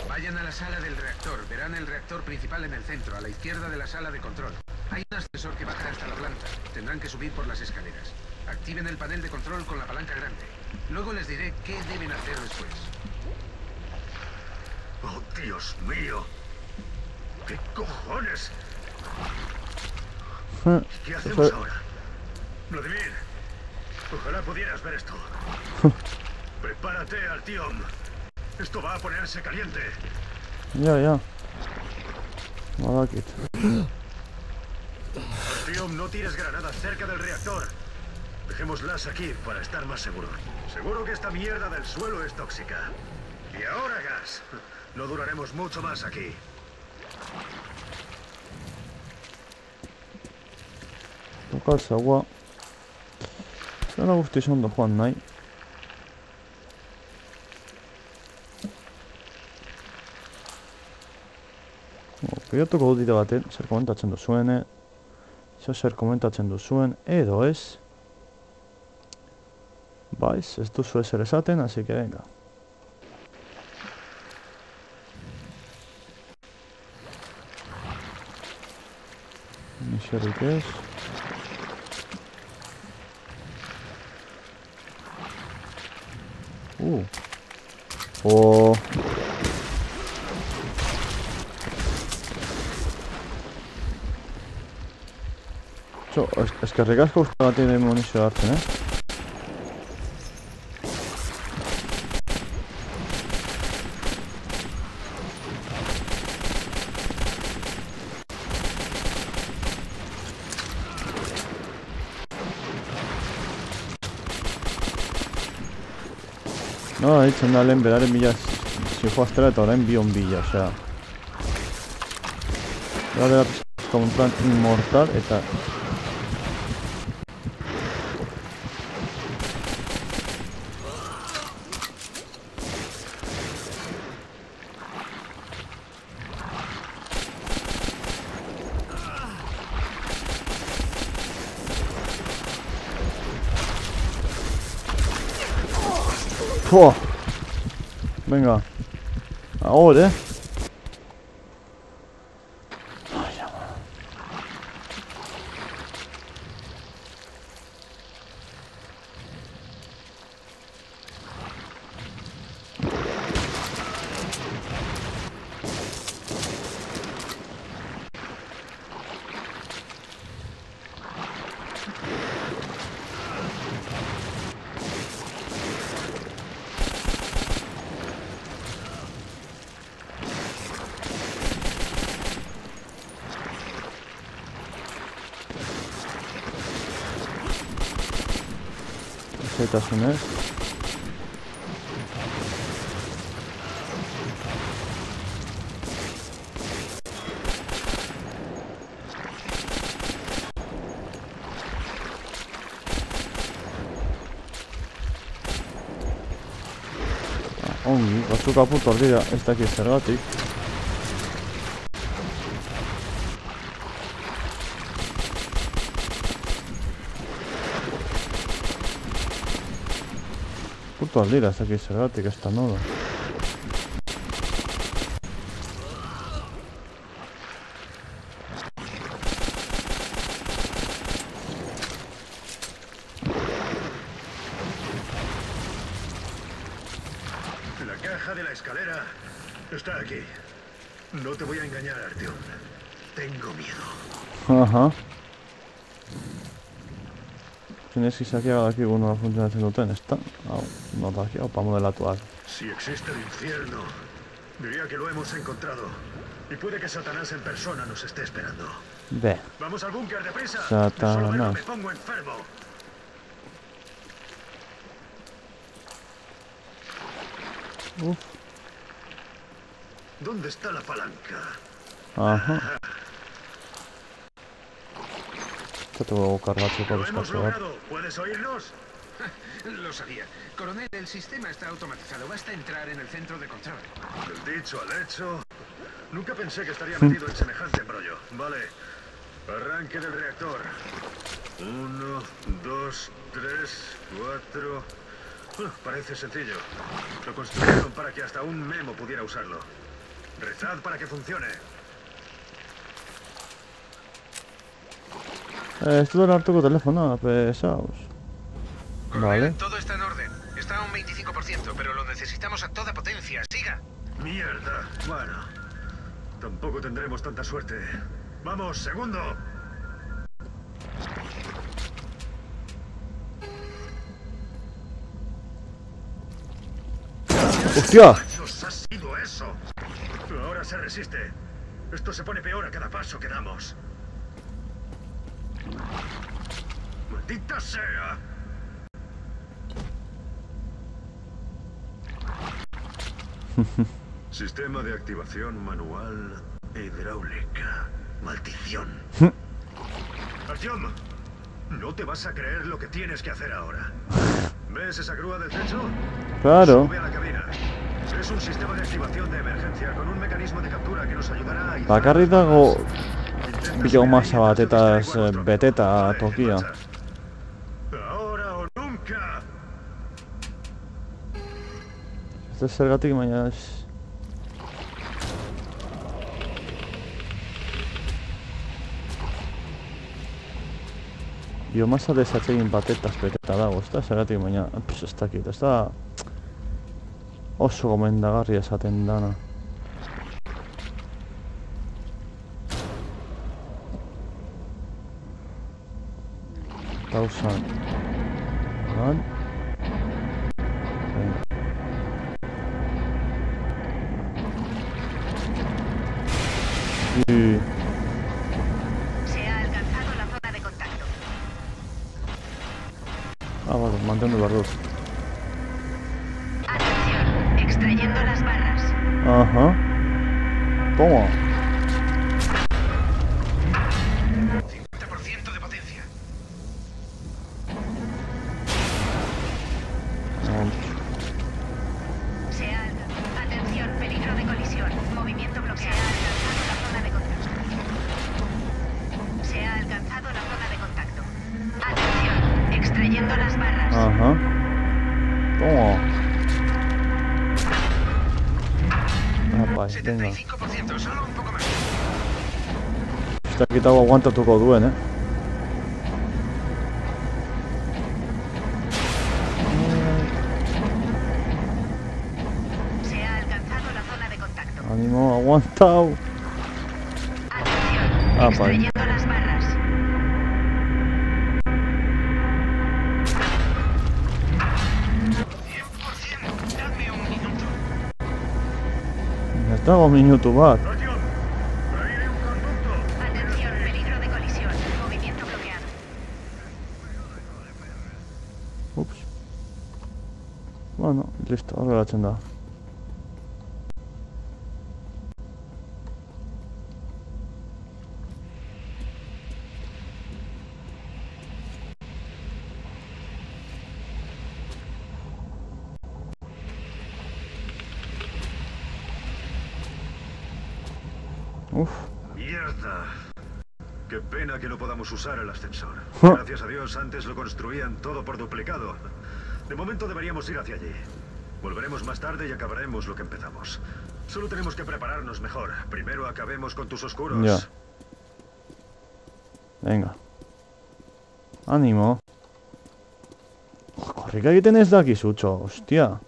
vayan a la sala del reactor. Verán el reactor principal en el centro, a la izquierda de la sala de control. Hay un ascensor que baja hasta la planta. Tendrán que subir por las escaleras. Activen el panel de control con la palanca grande. Luego les diré qué deben hacer después.
¡Oh, Dios mío! ¿Qué cojones? ¿Qué hacemos ahora? Vladimir, ojalá pudieras ver esto. Prepárate, Artyom. Esto va a ponerse caliente.
Ya. Badakit.
Artyom, Artyom, no tires granadas cerca del reactor. Dejémoslas aquí para estar más seguros. Seguro que esta mierda del suelo es tóxica. Y ahora gas. No duraremos mucho más aquí.
Tokaltzagoa. Zara guztiz ondo joan nahi. Pilatuko dut ide baten, zer komentatzen duzuen, zer komentatzen duzuen, edo ez. Baiz, ez duzu ezer esaten, así que venga. Miserrik ez. Oh. Eskerrik asko uste bat egin munizio hartzen, No, ditzen da lehen beraren bila zijoaztera eta orain bion bila, osea. Gara dela pizko un plan inmortal eta... Pua. Venga. Ahora, zaitasunez. Ongi, batzuk apurtu hor dira, ez dakit zergatik. Apurtu hor dira, ez dakit zergatik, ez da nola.
La caja de la escalera está aquí. No te voy a engañar, Artyom. Tengo miedo.
Aha. Zinezkizakia badakigu nola funtzionatzen duten, ezta? Hau, notaki, hau, pamodelatuak.
Si existe el infierno, diría que lo hemos encontrado. Y puede que Satanás en persona nos esté esperando.
Be.
¡Vamos al búnker, deprisa!
Satanás.
Solo verlo, me pongo enfermo.
Uf.
¿Dónde está la palanca?
Aha. Tengo buscar batzuk
Lo
hor
hemos
eskatu bat.
logrado. ¿Puedes oírnos?
Lo sabía. Coronel, el sistema está automatizado. Basta entrar en el centro de control.
Del dicho al hecho. Nunca pensé que estaría metido en semejante embrollo. Vale. Arranque del reactor. 1, 2, 3, 4... parece sencillo. Lo construyeron para que hasta un memo pudiera usarlo. Rezad para que funcione.
Ez duen hartuko telefonoa, pesaos. Vale.
Todo está en orden. Está a un 25%, pero lo necesitamos a toda potencia. ¡Siga!
Mierda. Bueno. Tampoco tendremos tanta suerte. ¡Vamos, segundo!
¡Hostia!
¡Ha sido eso! Ahora se resiste. Esto se pone peor a cada paso que damos. ¡Maldita sea! Sistema de activación manual e hidráulica. Maldición. Artyom, no te vas a creer lo que tienes que hacer ahora. ¿Ves esa grúa del techo?
Claro.
Sube a la cabina. Es un sistema de activación de emergencia con un mecanismo de captura que nos ayudará a...
Bakarrik dago biomasa batetaz beteta tokia.
Ahora o nunca.
Ez da zergatik, baina... Biomasa desatzein batetaz beteta dago, ez da zergatik, baina... Ez dakit, ez da... Oso gomendagarria esaten dana. Tauzan. Lan.
Se ha alcanzado la zona de contacto.
Ah, vale, mantendu behar dut.
Atención, extrayendo las barras.
Ajá. Toma.
50% de potencia.
Se ha alcanzado. Atención, peligro de colisión. Movimiento bloqueado. Se ha alcanzado la zona de contacto. Atención, extrayendo las barras.
Ajá. Toma. Apa, venga.
75%, solo un poco más.
Está quitado aguantatuko duen,
Se ha alcanzado la zona de contacto.
Ánimo, aguantado.
Atención,
Apa.
extrayendo las barras.
Dadme un minuto.
Ez dago minutu bat.
Artyom, ahí hay un conducto.
Atención, peligro de colisión. Movimiento bloqueado.
Ups. Bueno, listo, hor geratzen da. Uf.
Mierda. Qué pena que no podamos usar el ascensor. Gracias a Dios antes lo construían todo por duplicado. De momento deberíamos ir hacia allí. Volveremos más tarde y acabaremos lo que empezamos. Solo tenemos que prepararnos mejor. Primero acabemos con tus oscuros.
Ya. Venga. Ánimo. Korrika egiten ez dakizutxo, hostia.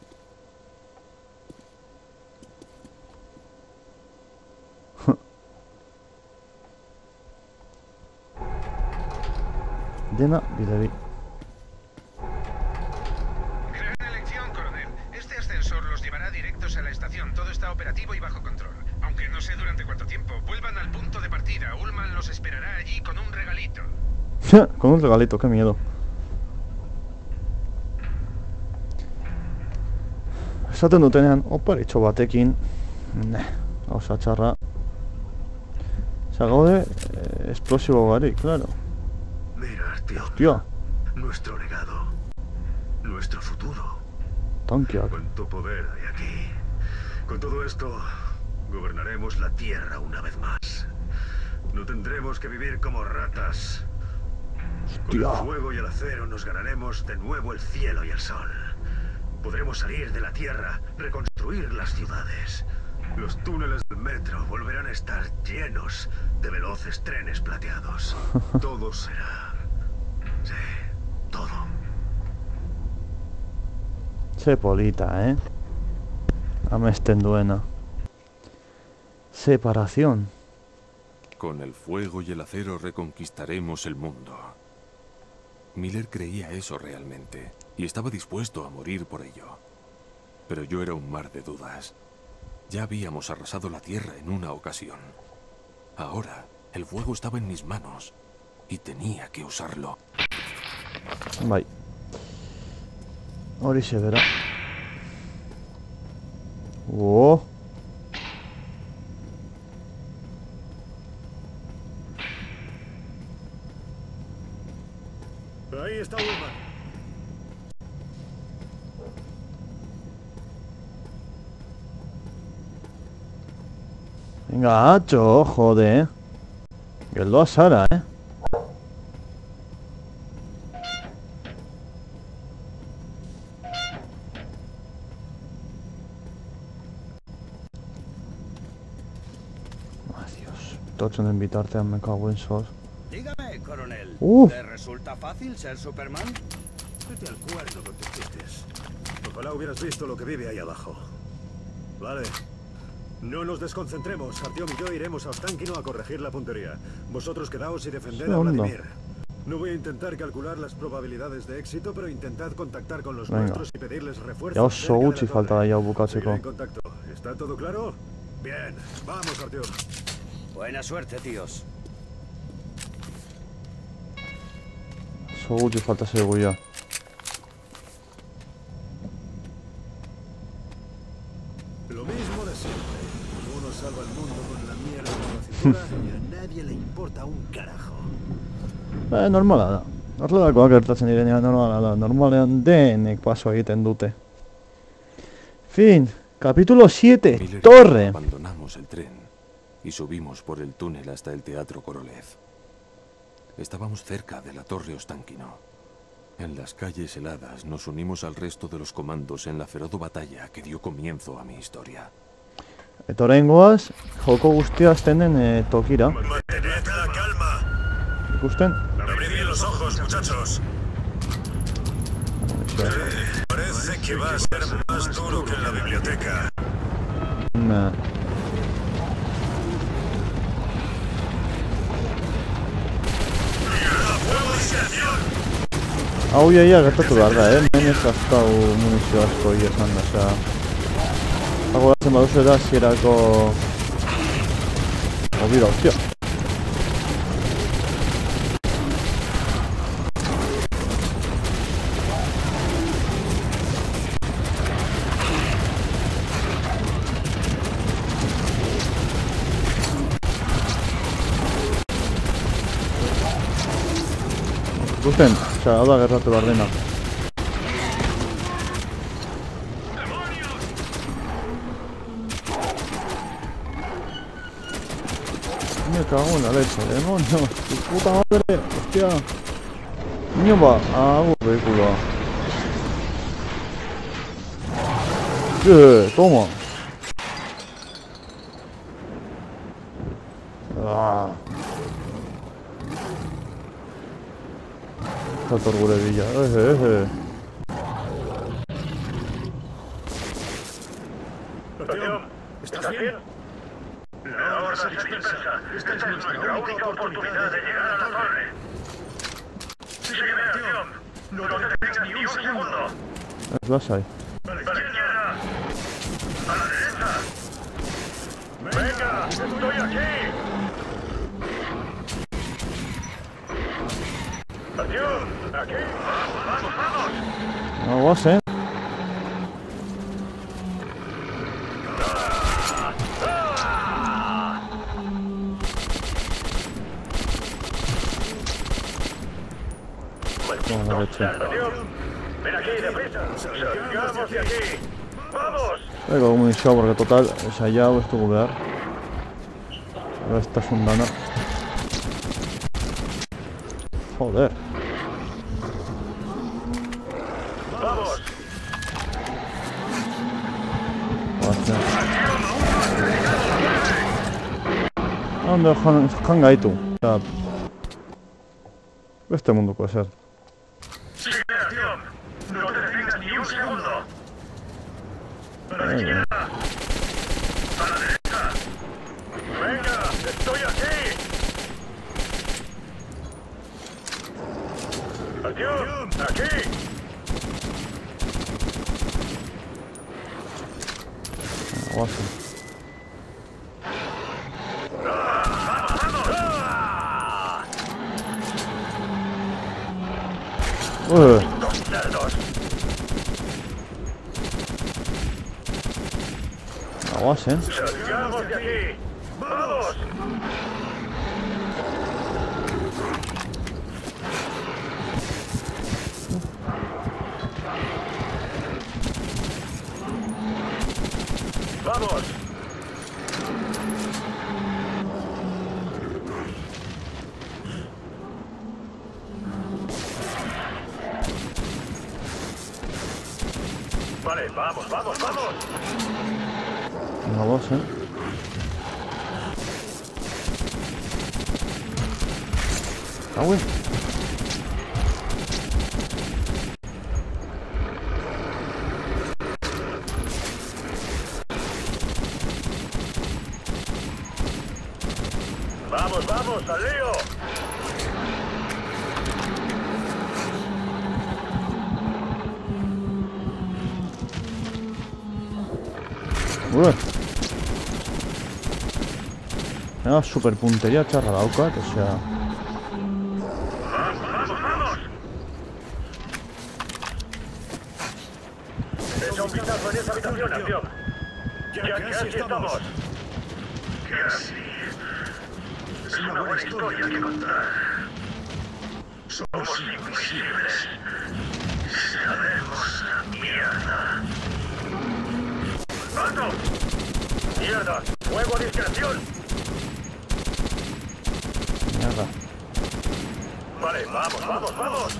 Dena, bidebi.
Gran elección, coronel. Este ascensor los llevará directos a la estación. Todo está operativo y bajo control. Aunque no sé durante cuánto tiempo. Vuelvan al punto de partida. Ullman los esperará allí con un regalito.
Con un regalito, qué miedo. Esaten dutenean, oparitxo batekin. Gauza txarra. Osa, gaude, esplosibo gari, claro.
Mira, Artyom.
Hostia,
Nuestro legado. Nuestro futuro.
tankiak.
Cuánto poder hay aquí. Con todo esto, gobernaremos la Tierra una vez más. No tendremos que vivir como ratas. Con el
Hostia.
fuego y el acero nos ganaremos de nuevo el cielo y el sol. Podremos salir de la Tierra, reconstruir las ciudades. Los túneles del metro volverán a estar llenos de veloces trenes plateados. Todo será... Sí, todo.
Ze polita, Amesten duena. Separación.
Con el fuego y el acero reconquistaremos el mundo. Miller creía eso realmente, y estaba dispuesto a morir por ello. Pero yo era un mar de dudas. Ya habíamos arrasado la Tierra en una ocasión. Ahora, el fuego estaba en mis manos. y tenía que usarlo.
Bai. Horixe bera.
Ahí está Ulman.
Venga, hacho, joder. Geldo azara, Dios. Totzen bitartean me cago en sos.
Dígame, coronel. ¿Le resulta fácil ser Superman?
Vete al cuerno con tus chistes. Ojalá hubieras visto lo que vive ahí abajo. Vale. No nos desconcentremos. Artyom y yo iremos a Ostankino a corregir la puntería. Vosotros quedaos y defended a Vladimir. No voy a intentar calcular las probabilidades de éxito, pero intentad contactar con los nuestros y pedirles refuerzos.
Ya oso gutxi falta da jau bukatzeko.
En contacto. ¿Está todo claro? Bien. Vamos, Artyom.
Buena suerte, tíos.
Oso gutxi falta zaigu ya.
Lo mismo de siempre. Uno salva el mundo con la mierda de la cintura y a nadie le importa un carajo.
Normala da. Horrelakoak gertatzen direnean normala da. Normalean denek paso egiten dute. Fin. Capítulo 7.
Miller
Torre.
Abandonamos el tren y subimos por el túnel hasta el Teatro Korolev. Estábamos cerca de la Torre Ostankino. En las calles heladas nos unimos al resto de los comandos en la feroz batalla que dio comienzo a mi historia.
Oraingoaz, joko guztia azten den tokira.
Mantened la calma.
Ikusten?
Abrid bien los ojos, muchachos. Parece que va a ser más duro que en la biblioteca.
Nah. Hau iaia gertatu behar da, hemen ez azkau munizio asko hori esan da, osea... Agoratzen baduzu da, zierako... Obira, hostia! Ikusten, osea, hau da gertatu behar dena. Me cago en la leche, demonios, tu puta madre, hostia. Niño va, vehículo. Toma. Zator gure bila,
¿Estás bien? La horda se dispersa. Esta es nuestra única oportunidad de llegar a la torre. Sígueme, Artyom. No te detengas ni un segundo.
Ez lasai.
A la izquierda. A la derecha. Venga, estoy aquí. Artyom, aquí. Vamos, vamos.
Aguas, Buena leche.
Ven aquí, deprisa. Salgamos de aquí. ¡Vamos!
Venga, como munició, porque total, esa ya hau ez dugu behar. Gastasun dana. Joder.
¡Vamos!
Ondo jan gaitu. Osea, beste munduko ezer.
¡Sigue, Artyom! No te detengas ni un segundo. A la izquierda. A la derecha. Venga, estoy aquí. Artyom, aquí.
Aguas. Aguas,
¡Salgamos de aquí! ¡Vamos! ¡Vamos! Vale, vamos, vamos, vamos.
Vamos, Ah, güey.
¡Vamos, vamos, al lío!
Uy. Mira, super puntería charra daukat, o sea...
¡Vamos, vamos, vamos! Echa un vistazo en esa habitación, acción. Ya casi estamos. Casi. Es una buena historia que contar. Somos invisibles. Sabemos la mierda. ¡Alto! ¡Mierda! ¡Fuego a discreción!
Mierda.
Vale, vamos, vamos, vamos.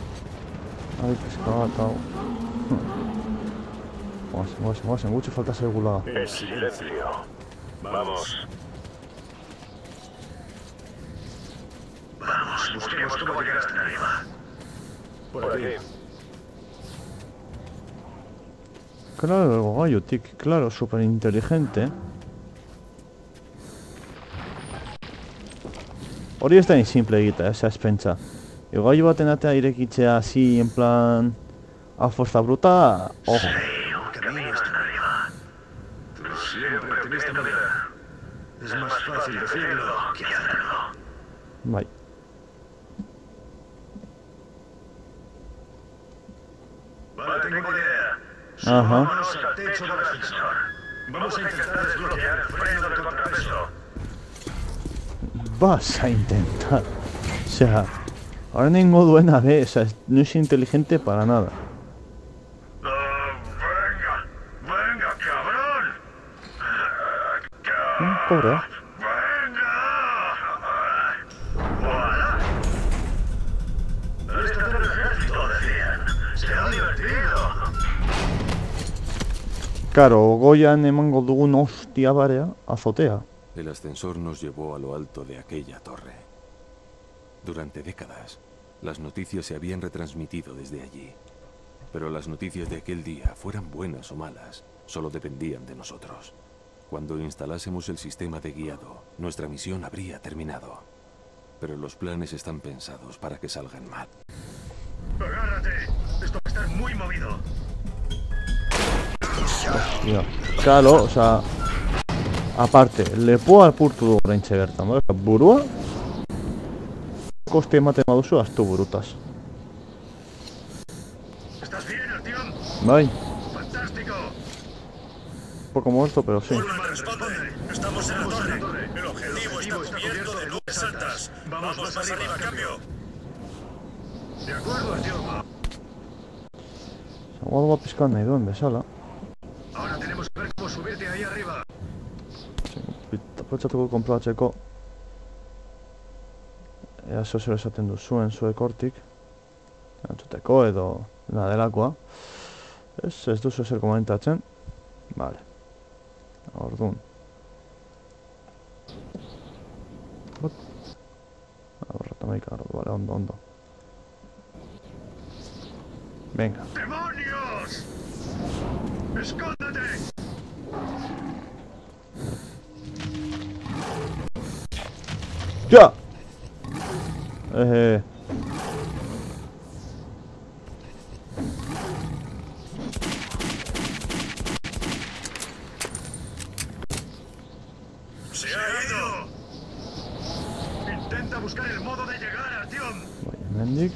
Ay, pescado, atado. Vamos, mucho falta seguridad.
En silencio. Vamos. Vamos, busquemos cómo llegar hasta arriba. Por aquí.
Claro, el gallo, tic, claro, súper inteligente. Hori ez da simple egita, esa es pentsa. El gallo baten atea irekitzea así, en plan... a fuerza bruta, ojo.
Sí, un camino hasta arriba. Tú siempre optimista, vida. Es más fácil decirlo que hacerlo.
Bai.
Vale, tengo una idea.
Ajá.
Vámonos al techo del ascensor. Vamos a intentar desbloquear el freno del contrapeso.
Vas a intentar. O sea, ahora ninguno duena de, o sea, no es inteligente para nada.
Venga, venga, cabrón.
Pobre,
Venga. ¡Voilà! Esto del ejército, decían. Será divertido.
Claro, Goyan emango dugun hostia barea, azotea.
El ascensor nos llevó a lo alto de aquella torre. Durante décadas, las noticias se habían retransmitido desde allí. Pero las noticias de aquel día, fueran buenas o malas, solo dependían de nosotros. Cuando instalásemos el sistema de guiado, nuestra misión habría terminado. Pero los planes están pensados para que salgan mal.
Agárrate. Esto va a estar muy movido.
Hostia. Claro, o sea... Aparte, lepoa apurtu du oraintxe bertan, no? Burua... Koste ematen baduzu, astu burutaz.
¿Estás bien, Artyom?
Bai,
Fantástico.
un poco muerto, pero sí.
Responde. Estamos en la torre. El objetivo está cubierto de nubes altas. Vamos más arriba, cambio. De acuerdo, Artyom.
Zagoagoa pizkan nahi duen bezala.
Ahora tenemos que ver cómo subirte ahí arriba.
Aprotxatuko konprobatzeko. Ea zer esaten duzuen zuek hortik. Entzuteko edo dena delakoa. Ez duzu ezer komentatzen. Vale. Orduan. Horreta maika ardu, vale, ondo. Venga.
¡Demonios! ¡Escóndete!
¡Ya!
¡Se ha ido! Intenta buscar el modo de llegar, Artyom.
Bai, hemendik.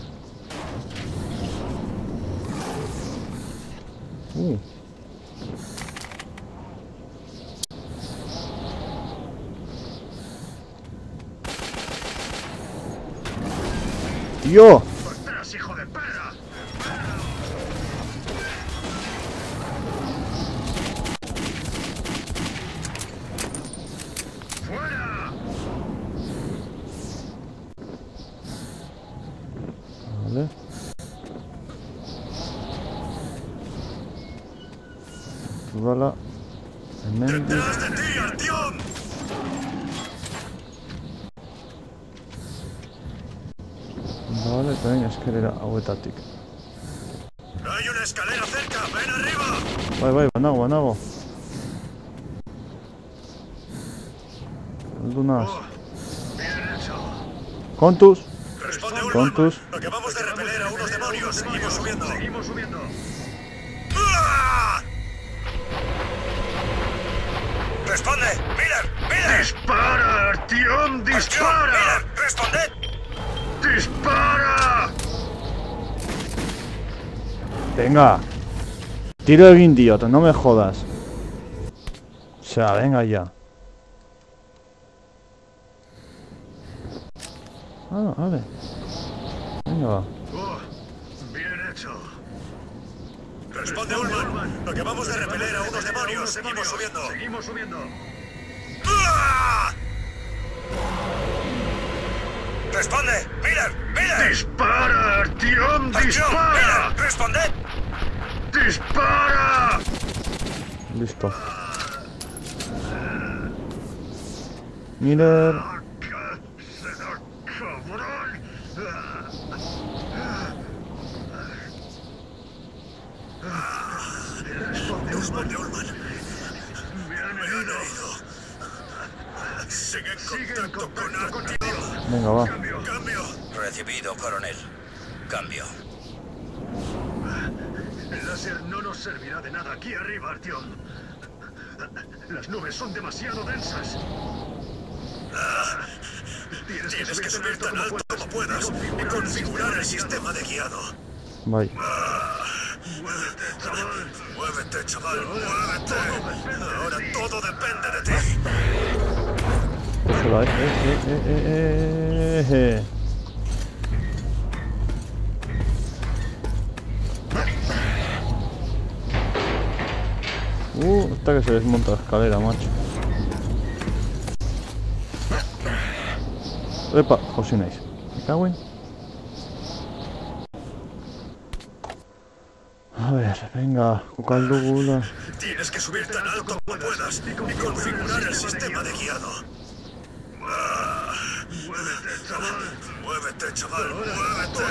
¡Tío!
¡Por atrás, hijo de perra! ¡Fuera!
Vale. Bala. Hemendik.
¡Detrás de ti, Artyom!
Vale, eta bain eskalera hauetatik.
¡Hay una escalera cerca! ¡Ven arriba!
Bai, banago. Heldu naz.
Oh, bien hecho.
Kontuz!
Responde Ulman.
Kontuz.
Acabamos de repeler a unos demonios. Seguimos subiendo. ¡Ah! ¡Responde! ¡Miller! ¡Dispara, Artyom! ¡Dispara! ¡Miller! ¡Responded! ¡Dispara!
Venga. Tiro egin diot, no me jodas. O sea, venga ya. Ah, vale. Venga, va.
Oh, bien hecho. Responde Ulman. Acabamos de repeler a unos demonios. Seguimos subiendo. ¡Ah! ¡Responde! ¡Miller! ¡Dispara, Artyom! ¡Dispara! ¡Miller! ¡Responded! ¡Dispara!
Listo. Miller.
¡Cabrón! Responde Ulman. Me han herido. Sigue en contacto con Artyom.
Venga, va.
Cambio.
Recibido, coronel. Cambio.
El láser no nos servirá de nada aquí arriba, Artyom. Las nubes son demasiado densas. Tienes que subir tan alto como puedas y configurar el sistema de guiado.
Bai.
Muévete, chaval. Muévete. Ahora todo depende de ti.
Hola, Hasta que se desmonta la escalera, macho. Epa, Josinais. Me cago en. A ver, venga, Cucaldugula.
Tienes que subir tan alto como puedas y configurar el sistema de guiado. Muévete, chaval. Muévete.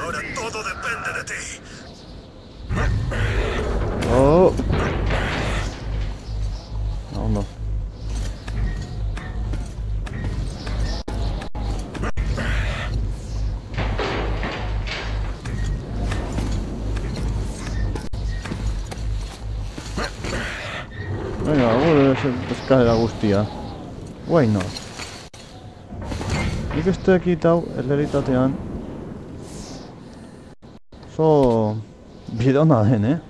Ahora todo depende de ti.
Oh. No. Venga, gure eskalera guztia. Why not? Nik ez dakit hau errealitatean oso bidona den,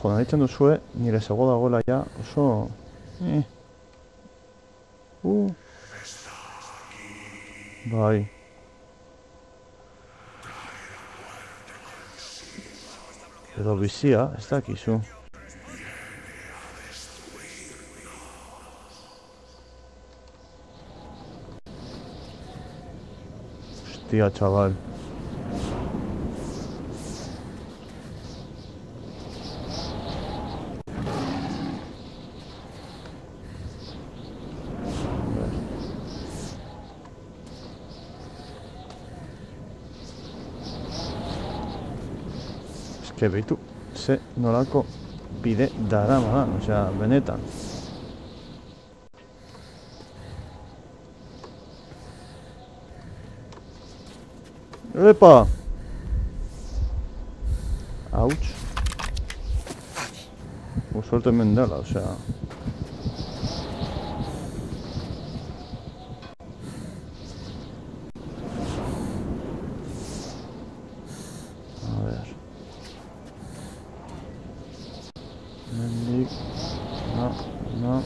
Joder, ditzen duzue, nire sego dagoela ja oso... Bai. Edo bizia, ez dakizu. Hostia, chaval. Behitu, ze nolako bide daramadan, osea, benetan. Epa! Auts. Suerte hemen dela, osea. A ver. No.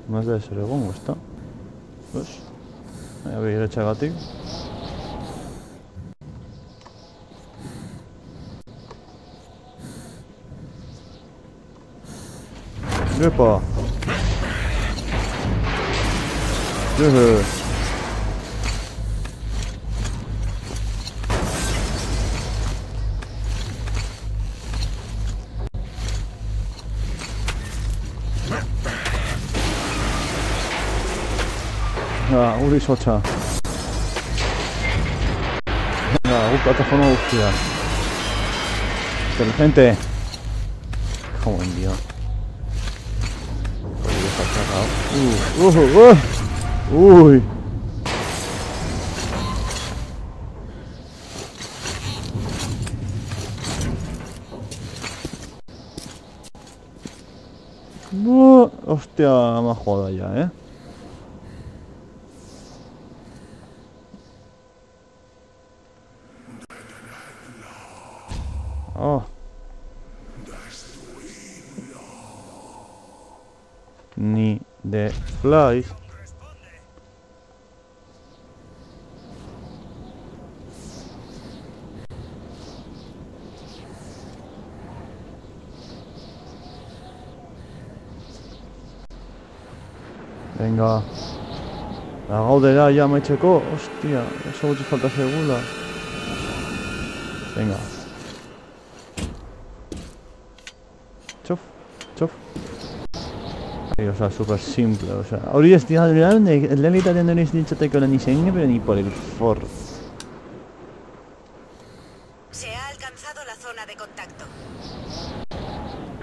Más de ese egongo está. Pues. Voy a ir etxagatik. Epa! Juhu! 우리 셔차. plataforma búsqueda. Inteligente. Como en Dios. Uy. Hostia, más joda ya, Oh. Ni de flies. Venga. La gaudera ya me checó. Hostia, eso mucho falta segura. Venga. Chof. O sea, súper simple, o sea. Ahorita estoy hablando de la mitad de no necesito con la diseño, pero ni por el forro.
Se ha alcanzado la zona de contacto.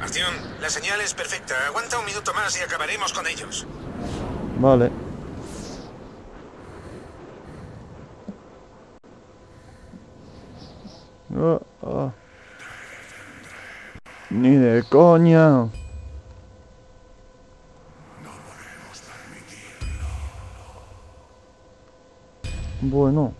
Artyom, la señal es perfecta. Aguanta un minuto más y acabaremos con ellos.
Vale. Ni de coña. Bueno.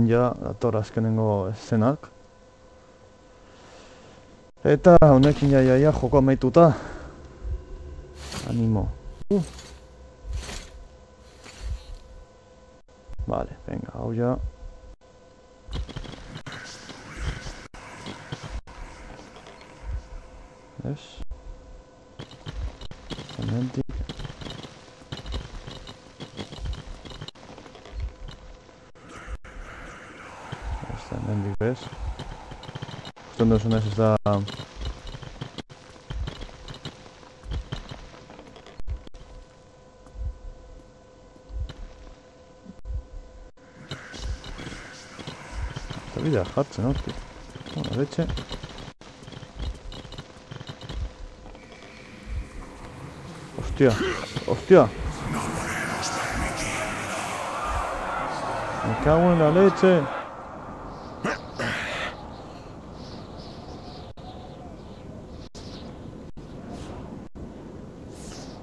Ya datorrazkenengo eszenak. Eta honekin jaia joko amaituta. Animo. Vale, venga, hau ya. ¿Ves? Hemendik. Hemendik, ¿ves? Justo en 2 zonas está... Esta vida jartzen, ¿no? Buena leche. Hostia. Me cago en la leche.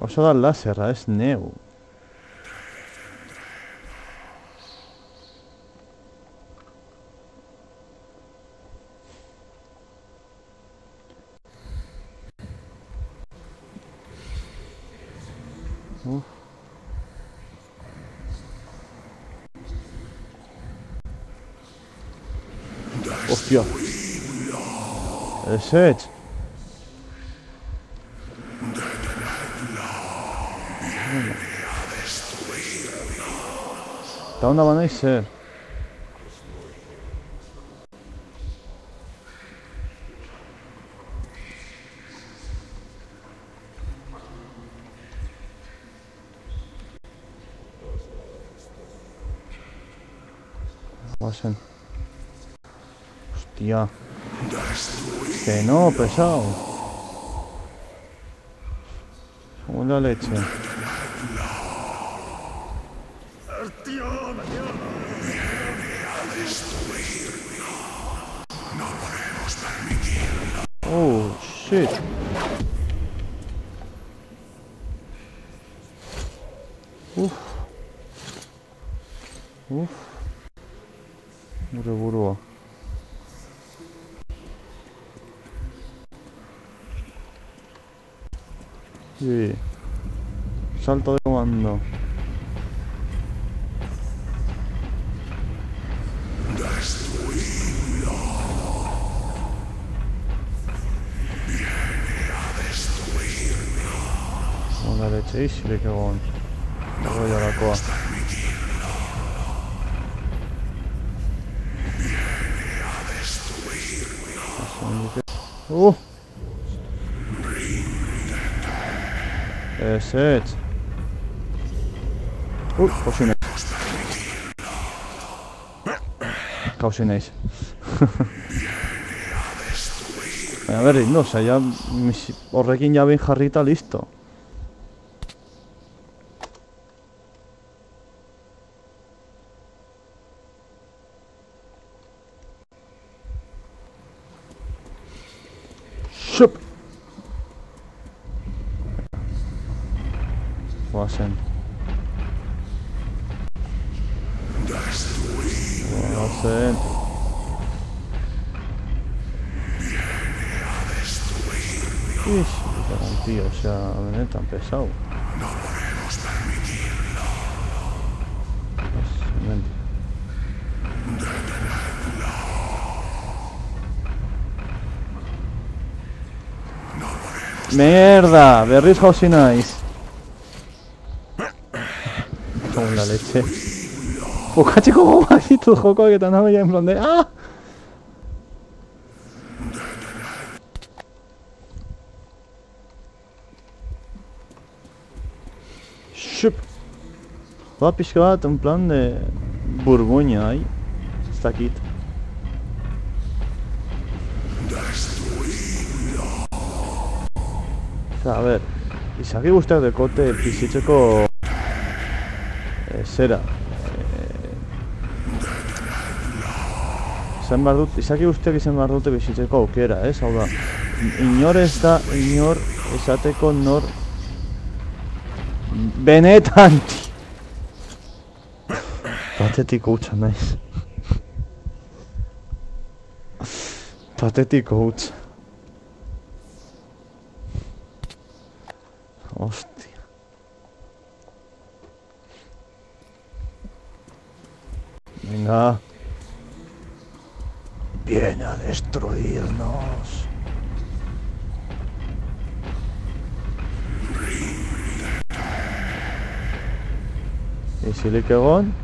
Oso da láser, es neu. Hostia. El set. Da onda van a ser. Pasen. Hostia. Que no, pesado. Como la leche. Oh, shit. Uf. Gure burua. Sí. Salto de comando. Una leche isilik egon. Goiarakoa. Ez. Jauzi naiz. Jauzi naiz. Baina berriz, no, oza, ya horrekin ja behin jarrita, listo. Xup! Guazen. Guazen. Ix, tío, o sea, benetan pesado. Mierda, berriz jauzi naiz. Como la leche. Bukatzeko gogoak ditut jokoak eta nago ya en plan de... ¡Ah! Xup! Ba pixka bat, en plan de... Burbuina, ai? Ez dakit. A ver, izaki guztiak dekote bizitzeko zera izan behar dut, izaki guztiak izan behar dute bizitzeko aukera, ez? Hau da, inor ez da, inor esateko nor benetan patetiko hutsa naiz. Patetiko hutsa. Hostia. Venga. Viene a destruirnos. Isilik egon.